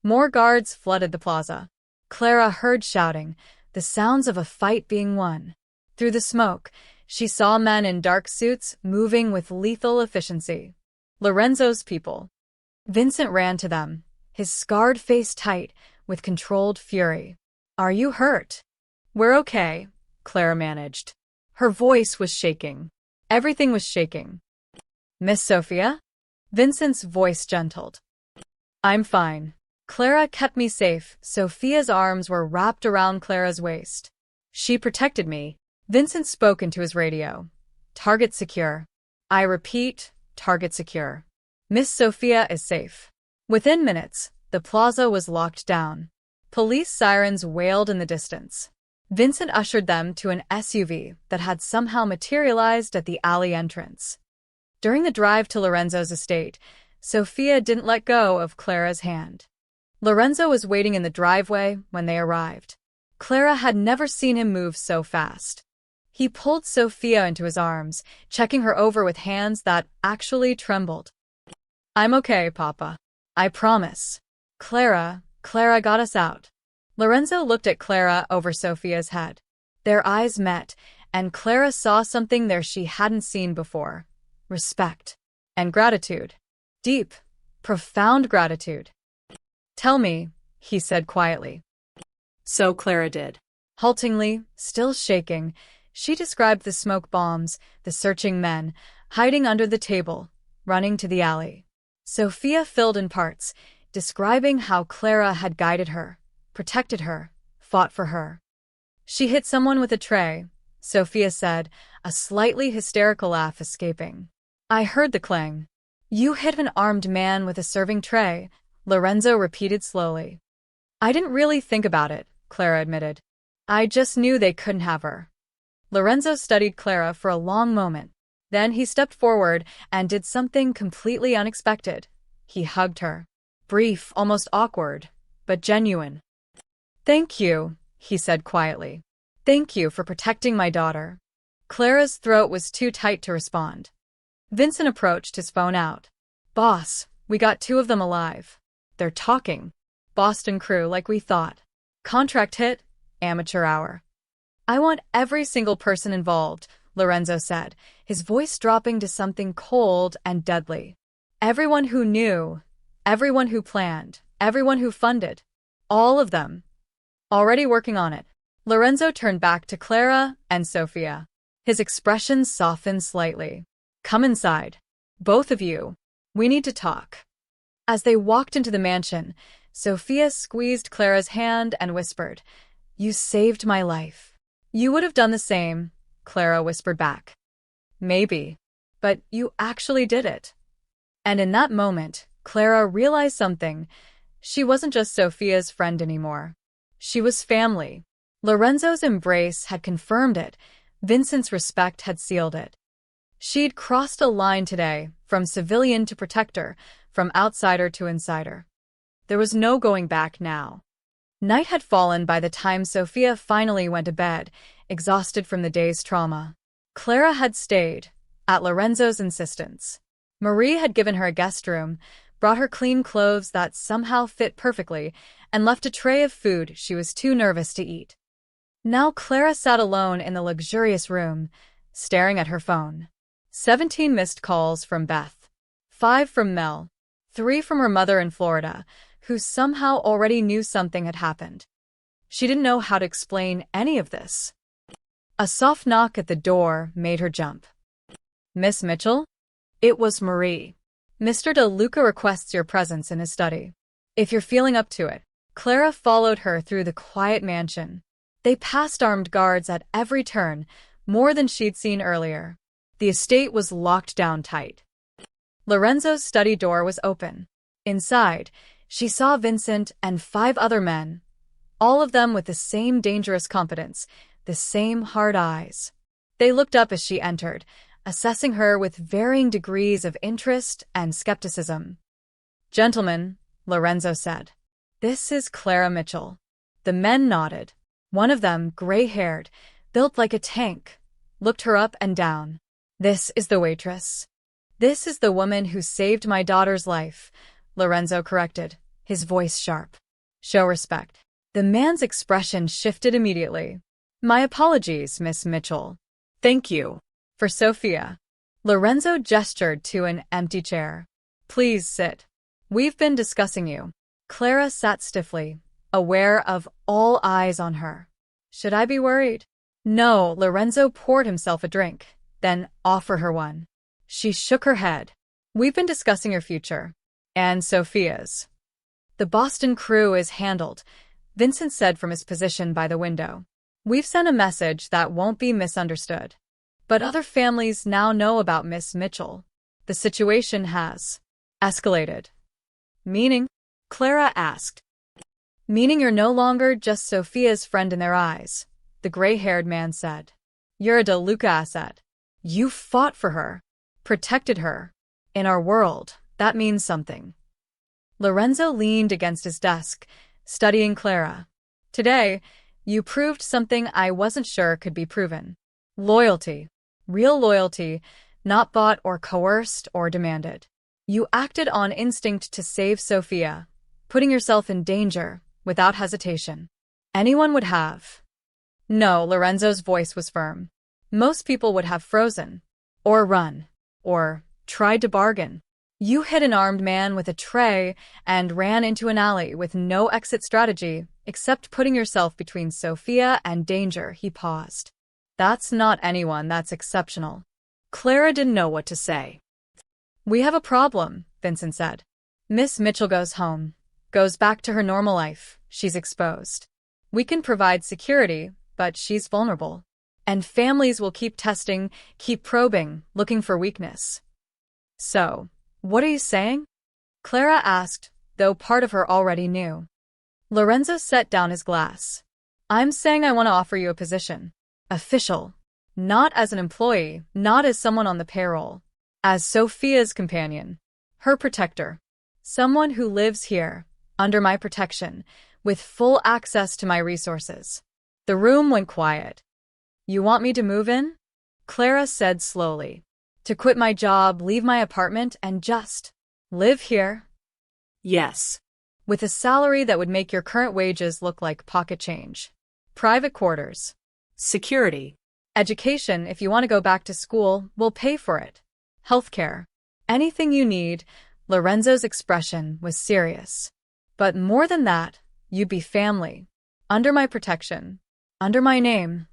Speaker 1: More guards flooded the plaza. Clara heard shouting, the sounds of a fight being won. Through the smoke, she saw men in dark suits moving with lethal efficiency. Lorenzo's people. Vincent ran to them, his scarred face tight with controlled fury. "Are you hurt?" "We're okay," Clara managed. Her voice was shaking. Everything was shaking. "Miss Sophia?" Vincent's voice gentled. "I'm fine. Clara kept me safe." Sophia's arms were wrapped around Clara's waist. "She protected me." Vincent spoke into his radio. "Target secure. I repeat, target secure. Miss Sophia is safe." Within minutes, the plaza was locked down. Police sirens wailed in the distance. Vincent ushered them to an SUV that had somehow materialized at the alley entrance. During the drive to Lorenzo's estate, Sophia didn't let go of Clara's hand. Lorenzo was waiting in the driveway when they arrived. Clara had never seen him move so fast. He pulled Sophia into his arms, checking her over with hands that actually trembled. "I'm okay, Papa. I promise. Clara got us out." Lorenzo looked at Clara over Sophia's head. Their eyes met, and Clara saw something there she hadn't seen before. Respect. And gratitude. Deep, profound gratitude. "Tell me," he said quietly.
Speaker 2: So Clara did.
Speaker 1: Haltingly, still shaking, she described the smoke bombs, the searching men, hiding under the table, running to the alley. Sophia filled in parts, describing how Clara had guided her, protected her, fought for her. "She hit someone with a tray," Sophia said, a slightly hysterical laugh escaping. "I heard the clang." "You hit an armed man with a serving tray," Lorenzo repeated slowly. "I didn't really think about it," Clara admitted. "I just knew they couldn't have her." Lorenzo studied Clara for a long moment. Then he stepped forward and did something completely unexpected. He hugged her. Brief, almost awkward, but genuine. "Thank you," he said quietly. "Thank you for protecting my daughter." Clara's throat was too tight to respond. Vincent approached, his phone out. "Boss, we got 2 of them alive. They're talking. Boston crew like we thought. Contract hit, amateur hour." "I want every single person involved," Lorenzo said, his voice dropping to something cold and deadly. "Everyone who knew, everyone who planned, everyone who funded. All of them. Already working on it." Lorenzo turned back to Clara and Sophia. His expression softened slightly. "Come inside. Both of you. We need to talk." As they walked into the mansion, Sophia squeezed Clara's hand and whispered, "You saved my life." "You would have done the same," Clara whispered back. "Maybe. But you actually did it." And in that moment, Clara realized something. She wasn't just Sophia's friend anymore. She was family. Lorenzo's embrace had confirmed it. Vincent's respect had sealed it. She'd crossed a line today, from civilian to protector, from outsider to insider. There was no going back now. Night had fallen by the time Sophia finally went to bed, exhausted from the day's trauma. Clara had stayed, at Lorenzo's insistence. Marie had given her a guest room, brought her clean clothes that somehow fit perfectly, and left a tray of food she was too nervous to eat. Now Clara sat alone in the luxurious room, staring at her phone. 17 missed calls from Beth. 5 from Mel. 3 from her mother in Florida, who somehow already knew something had happened. She didn't know how to explain any of this. A soft knock at the door made her jump. "Miss Mitchell?" It was Marie. Mr. De Luca requests your presence in his study. If you're feeling up to it. Clara followed her through the quiet mansion. They passed armed guards at every turn, more than she'd seen earlier. The estate was locked down tight. Lorenzo's study door was open. Inside, she saw Vincent and 5 other men, all of them with the same dangerous confidence, the same hard eyes. They looked up as she entered, assessing her with varying degrees of interest and skepticism. "Gentlemen," Lorenzo said, "this is Clara Mitchell." The men nodded. One of them, gray-haired, built like a tank, looked her up and down. "This is the waitress." "This is the woman who saved my daughter's life," Lorenzo corrected, his voice sharp. "Show respect." The man's expression shifted immediately. "My apologies, Miss Mitchell." "Thank you." "For Sophia." Lorenzo gestured to an empty chair. "Please sit. We've been discussing you." Clara sat stiffly, aware of all eyes on her. "Should I be worried?" "No." Lorenzo poured himself a drink, then offered her one. She shook her head. "We've been discussing your future. And Sophia's." "The Boston crew is handled," Vincent said from his position by the window. "We've sent a message that won't be misunderstood. But other families now know about Miss Mitchell. The situation has escalated." "Meaning?" Clara asked. "Meaning you're no longer just Sophia's friend in their eyes," the gray-haired man said. "You're a De Luca asset. You fought for her, protected her. In our world, that means something." Lorenzo leaned against his desk, studying Clara. "Today, you proved something I wasn't sure could be proven. Loyalty. Real loyalty, not bought or coerced or demanded. You acted on instinct to save Sophia, putting yourself in danger without hesitation. Anyone would have." "No," Lorenzo's voice was firm. "Most people would have frozen, or run, or tried to bargain. You hit an armed man with a tray and ran into an alley with no exit strategy except putting yourself between Sophia and danger." He paused. "That's not anyone, that's exceptional." Clara didn't know what to say. "We have a problem," Vincent said. "Miss Mitchell goes home, goes back to her normal life. She's exposed. We can provide security, but she's vulnerable. And families will keep testing, keep probing, looking for weakness." "So, what are you saying?" Clara asked, though part of her already knew. Lorenzo set down his glass. "I'm saying I want to offer you a position. Official. Not as an employee, not as someone on the payroll. As Sophia's companion. Her protector. Someone who lives here, under my protection, with full access to my resources." The room went quiet. "You want me to move in?" Clara said slowly. "To quit my job, leave my apartment, and just live here?" "Yes." "With a salary that would make your current wages look like pocket change. Private quarters. Security. Education, if you want to go back to school, we'll pay for it. Healthcare. Anything you need." Lorenzo's expression was serious. "But more than that, you'd be family. Under my protection. Under my name."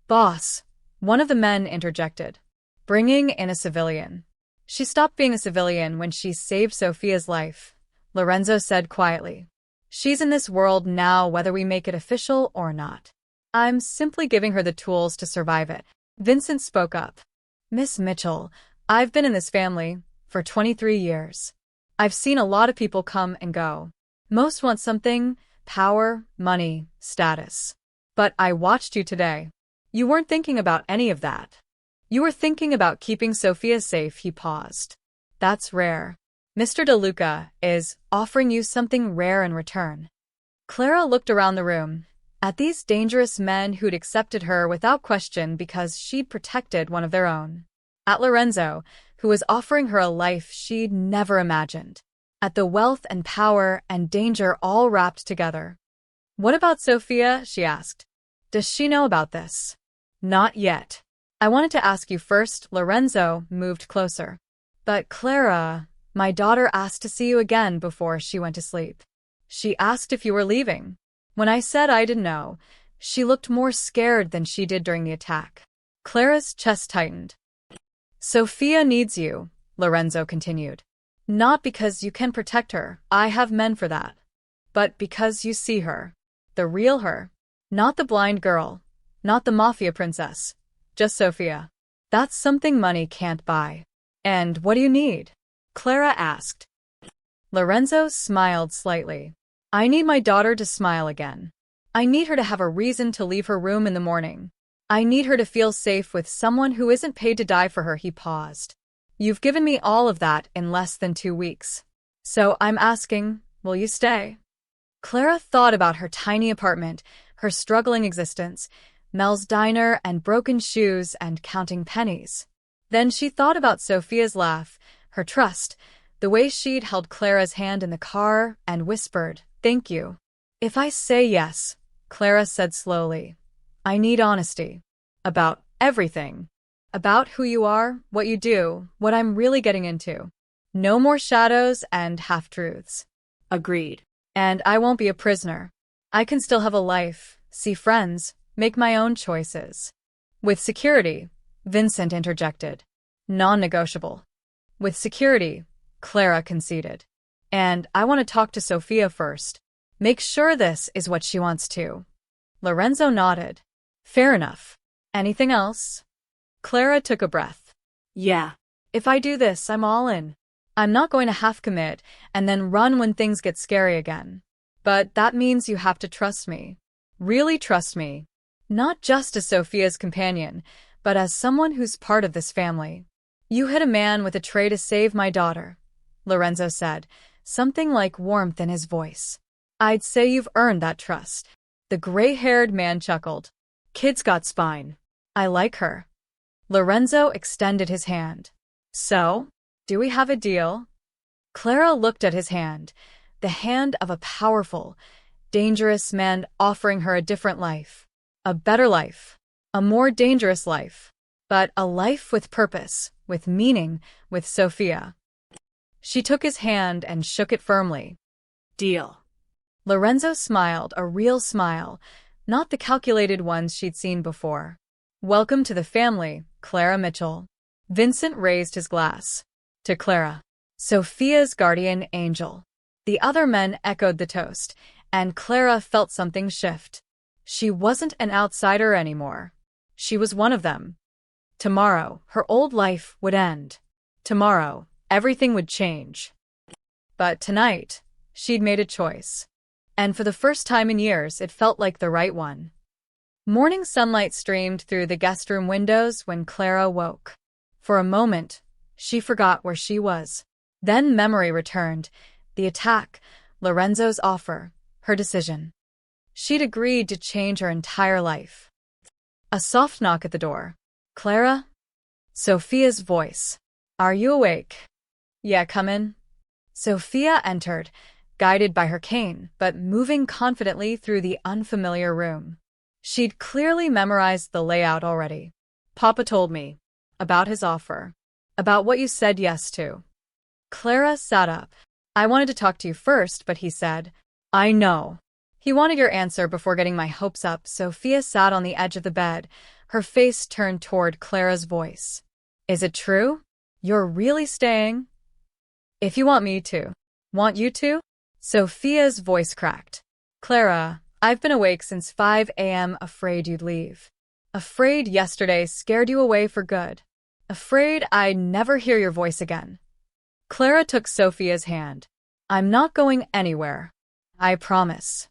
Speaker 1: "Boss," one of the men interjected. "Bringing in a civilian." "She stopped being a civilian when she saved Sophia's life," Lorenzo said quietly. "She's in this world now whether we make it official or not. I'm simply giving her the tools to survive it." Vincent spoke up. "Miss Mitchell, I've been in this family for 23 years. I've seen a lot of people come and go. Most want something, power, money, status. But I watched you today. You weren't thinking about any of that. You were thinking about keeping Sophia safe." He paused. "That's rare. Mr. De Luca is offering you something rare in return." Clara looked around the room, at these dangerous men who'd accepted her without question because she'd protected one of their own. At Lorenzo, who was offering her a life she'd never imagined. At the wealth and power and danger all wrapped together. "What about Sophia?" she asked. "Does she know about this?" "Not yet. I wanted to ask you first." Lorenzo moved closer. "But Clara, my daughter asked to see you again before she went to sleep. She asked if you were leaving. When I said I didn't know, she looked more scared than she did during the attack." Clara's chest tightened. "Sophia needs you," Lorenzo continued. Not because you can protect her, I have men for that. But because you see her. The real her. Not the blind girl. Not the Mafia princess. Just Sophia. That's something money can't buy. And what do you need? Clara asked. Lorenzo smiled slightly. I need my daughter to smile again. I need her to have a reason to leave her room in the morning. I need her to feel safe with someone who isn't paid to die for her. He paused. You've given me all of that in less than 2 weeks. So I'm asking, will you stay? Clara thought about her tiny apartment, her struggling existence, Mel's diner and broken shoes and counting pennies. Then she thought about Sophia's laugh, her trust, the way she'd held Clara's hand in the car and whispered, "Thank you." If I say yes, Clara said slowly, I need honesty. About everything. About who you are, what you do, what I'm really getting into. No more shadows and half-truths.
Speaker 2: Agreed.
Speaker 1: And I won't be a prisoner. I can still have a life, see friends, make my own choices. With security, Vincent interjected. Non-negotiable. With security, Clara conceded. And I want to talk to Sophia first. Make sure this is what she wants to. Lorenzo nodded. Fair enough. Anything else? Clara took a breath.
Speaker 2: Yeah.
Speaker 1: If I do this, I'm all in. I'm not going to half commit and then run when things get scary again. But that means you have to trust me. Really trust me. Not just as Sophia's companion, but as someone who's part of this family. You hit a man with a tray to save my daughter, Lorenzo said, something like warmth in his voice. I'd say you've earned that trust. The gray-haired man chuckled. Kid's got spine. I like her. Lorenzo extended his hand. So, do we have a deal? Clara looked at his hand, the hand of a powerful, dangerous man offering her a different life. A better life. A more dangerous life. But a life with purpose, with meaning, with Sophia. She took his hand and shook it firmly.
Speaker 2: Deal.
Speaker 1: Lorenzo smiled, a real smile, not the calculated ones she'd seen before. Welcome to the family, Clara Mitchell. Vincent raised his glass. To Clara, Sophia's guardian angel. The other men echoed the toast, and Clara felt something shift. She wasn't an outsider anymore. She was one of them. Tomorrow, her old life would end. Tomorrow, everything would change. But tonight, she'd made a choice. And for the first time in years, it felt like the right one. Morning sunlight streamed through the guest room windows when Clara woke. For a moment, she forgot where she was. Then memory returned. The attack, Lorenzo's offer, her decision. She'd agreed to change her entire life. A soft knock at the door. Clara? Sophia's voice. Are you awake? Yeah, come in. Sophia entered, guided by her cane, but moving confidently through the unfamiliar room. She'd clearly memorized the layout already. Papa told me. About his offer. About what you said yes to. Clara sat up. I wanted to talk to you first, but he said, I know. He wanted your answer before getting my hopes up. Sophia sat on the edge of the bed, her face turned toward Clara's voice. Is it true? You're really staying? If you want me to. Want you to? Sophia's voice cracked. Clara, I've been awake since 5 a.m. afraid you'd leave. Afraid yesterday scared you away for good. Afraid I'd never hear your voice again. Clara took Sophia's hand. I'm not going anywhere. I promise.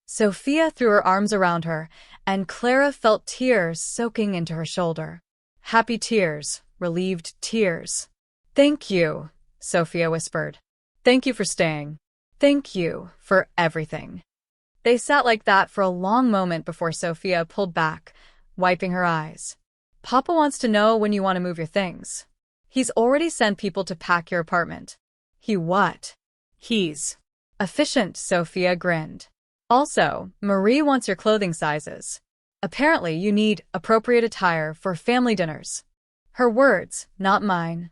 Speaker 1: Sophia threw her arms around her, and Clara felt tears soaking into her shoulder. Happy tears, relieved tears. Thank you, Sophia whispered. Thank you for staying. Thank you for everything. They sat like that for a long moment before Sophia pulled back, wiping her eyes. Papa wants to know when you want to move your things. He's already sent people to pack your apartment. He what? He's efficient, Sophia grinned. Also, Marie wants your clothing sizes. Apparently, you need appropriate attire for family dinners. Her words, not mine.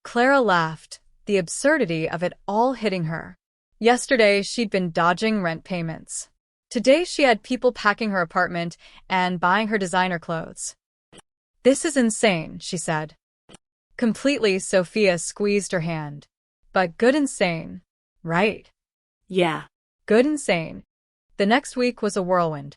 Speaker 1: Clara laughed, the absurdity of it all hitting her. Yesterday, she'd been dodging rent payments. Today, she had people packing her apartment and buying her designer clothes. This is insane, she said. Completely, Sophia squeezed her hand. But good and sane. Right.
Speaker 2: Yeah.
Speaker 1: Good and sane. The next week was a whirlwind.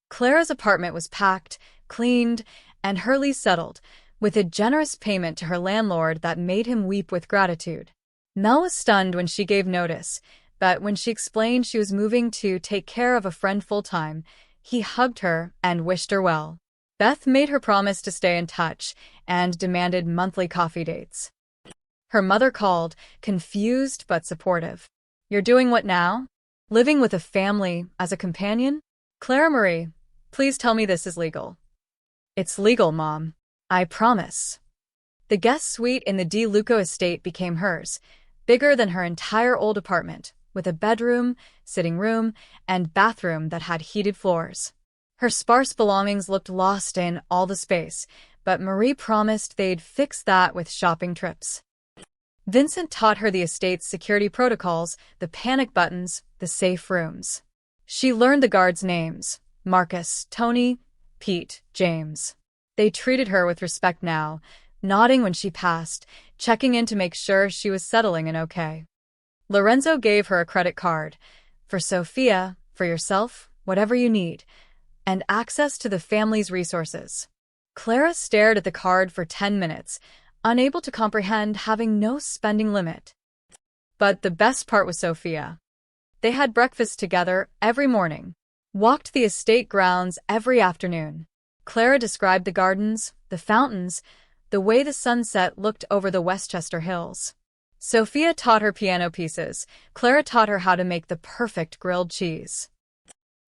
Speaker 1: Clara's apartment was packed, cleaned, and her lease settled, with a generous payment to her landlord that made him weep with gratitude. Mel was stunned when she gave notice, but when she explained she was moving to take care of a friend full-time, he hugged her and wished her well. Beth made her promise to stay in touch and demanded monthly coffee dates. Her mother called, confused but supportive. "You're doing what now? Living with a family as a companion? Clara Marie, please tell me this is legal." "It's legal, Mom. I promise." The guest suite in the De Luco estate became hers, bigger than her entire old apartment, with a bedroom, sitting room, and bathroom that had heated floors. Her sparse belongings looked lost in all the space, but Marie promised they'd fix that with shopping trips. Vincent taught her the estate's security protocols, the panic buttons, the safe rooms. She learned the guards' names: Marcus, Tony, Pete, James. They treated her with respect now, nodding when she passed, checking in to make sure she was settling in okay. Lorenzo gave her a credit card. "For Sophia, for yourself, whatever you need," and access to the family's resources. Clara stared at the card for 10 minutes, unable to comprehend having no spending limit. But the best part was Sophia. They had breakfast together every morning, walked the estate grounds every afternoon. Clara described the gardens, the fountains, the way the sunset looked over the Westchester Hills. Sophia taught her piano pieces. Clara taught her how to make the perfect grilled cheese.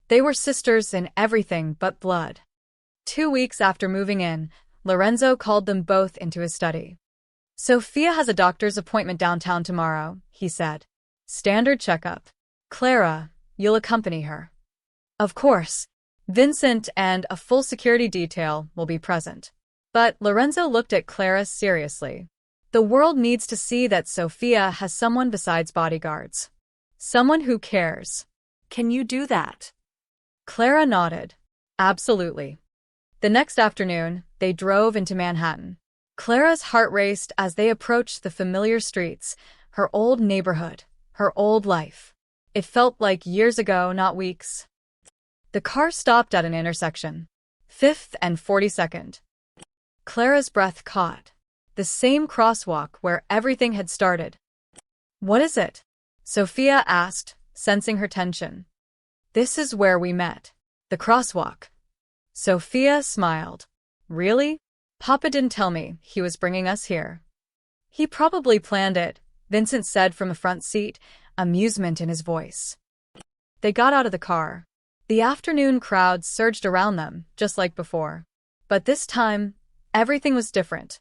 Speaker 1: They were sisters in everything but blood. 2 weeks after moving in, Lorenzo called them both into his study. "Sophia has a doctor's appointment downtown tomorrow," he said. "Standard checkup. Clara, you'll accompany her." "Of course. Vincent and a full security detail will be present." But Lorenzo looked at Clara seriously. "The world needs to see that Sophia has someone besides bodyguards. Someone who cares."
Speaker 2: Can you do that?
Speaker 1: Clara nodded. "Absolutely." The next afternoon, they drove into Manhattan. Clara's heart raced as they approached the familiar streets, her old neighborhood, her old life. It felt like years ago, not weeks. The car stopped at an intersection. 5th and 42nd. Clara's breath caught. The same crosswalk where everything had started. "What is it?" Sophia asked, sensing her tension. "This is where we met. The crosswalk." Sophia smiled. "Really? Papa didn't tell me he was bringing us here." "He probably planned it," Vincent said from the front seat, amusement in his voice. They got out of the car. The afternoon crowd surged around them, just like before. But this time, everything was different.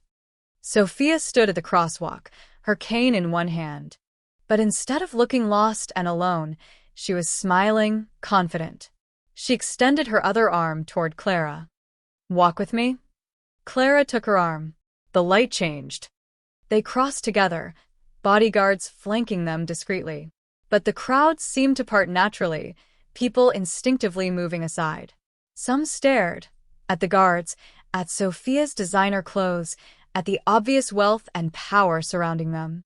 Speaker 1: Sophia stood at the crosswalk, her cane in one hand. But instead of looking lost and alone, she was smiling, confident. She extended her other arm toward Clara. "Walk with me?" Clara took her arm. The light changed. They crossed together, bodyguards flanking them discreetly. But the crowd seemed to part naturally, people instinctively moving aside. Some stared at the guards, at Sophia's designer clothes, at the obvious wealth and power surrounding them.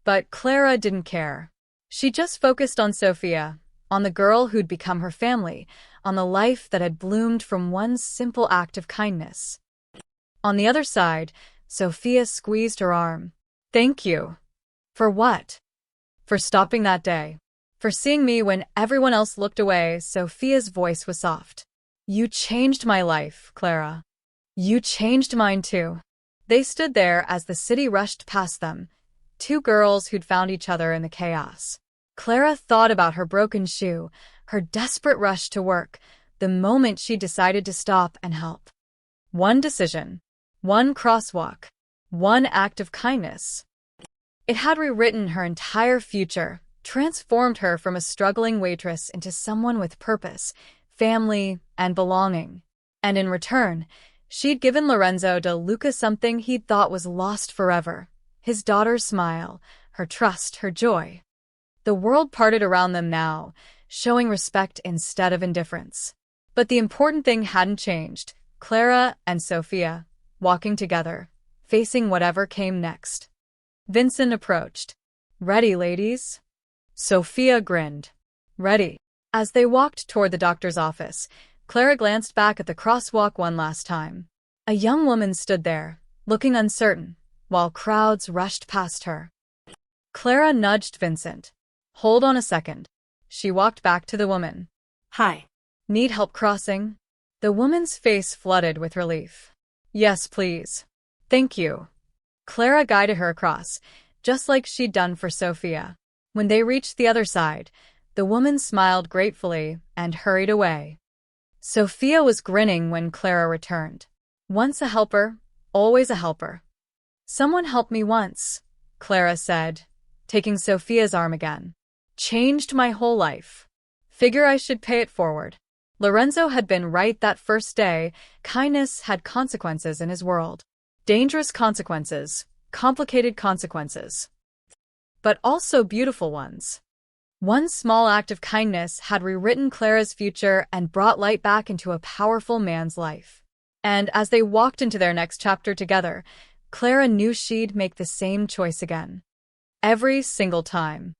Speaker 1: But Clara didn't care. She just focused on Sophia, on the girl who'd become her family, on the life that had bloomed from one simple act of kindness. On the other side, Sophia squeezed her arm. "Thank you." "For what?" "For stopping that day. For seeing me when everyone else looked away." Sophia's voice was soft. "You changed my life, Clara. You changed mine too." They stood there as the city rushed past them, two girls who'd found each other in the chaos. Clara thought about her broken shoe, her desperate rush to work, the moment she decided to stop and help. One decision, one crosswalk, one act of kindness. It had rewritten her entire future, transformed her from a struggling waitress into someone with purpose, family, and belonging. And in return, she'd given Lorenzo de Luca something he'd thought was lost forever: his daughter's smile, her trust, her joy. The world parted around them now, showing respect instead of indifference. But the important thing hadn't changed: Clara and Sophia, walking together, facing whatever came next. Vincent approached. Ready, ladies? Sophia grinned. Ready. As they walked toward the doctor's office, Clara glanced back at the crosswalk one last time. A young woman stood there, looking uncertain, while crowds rushed past her. Clara nudged Vincent. Hold on a second. She walked back to the woman.
Speaker 2: Hi.
Speaker 1: Need help crossing? The woman's face flooded with relief. Yes, please. Thank you. Clara guided her across, just like she'd done for Sophia. When they reached the other side, the woman smiled gratefully and hurried away. Sophia was grinning when Clara returned. Once a helper, always a helper. Someone helped me once, Clara said, taking Sophia's arm again. Changed my whole life. Figure I should pay it forward. Lorenzo had been right that first day. Kindness had consequences in his world. Dangerous consequences, complicated consequences. But also beautiful ones. One small act of kindness had rewritten Clara's future and brought light back into a powerful man's life. And as they walked into their next chapter together, Clara knew she'd make the same choice again. Every single time.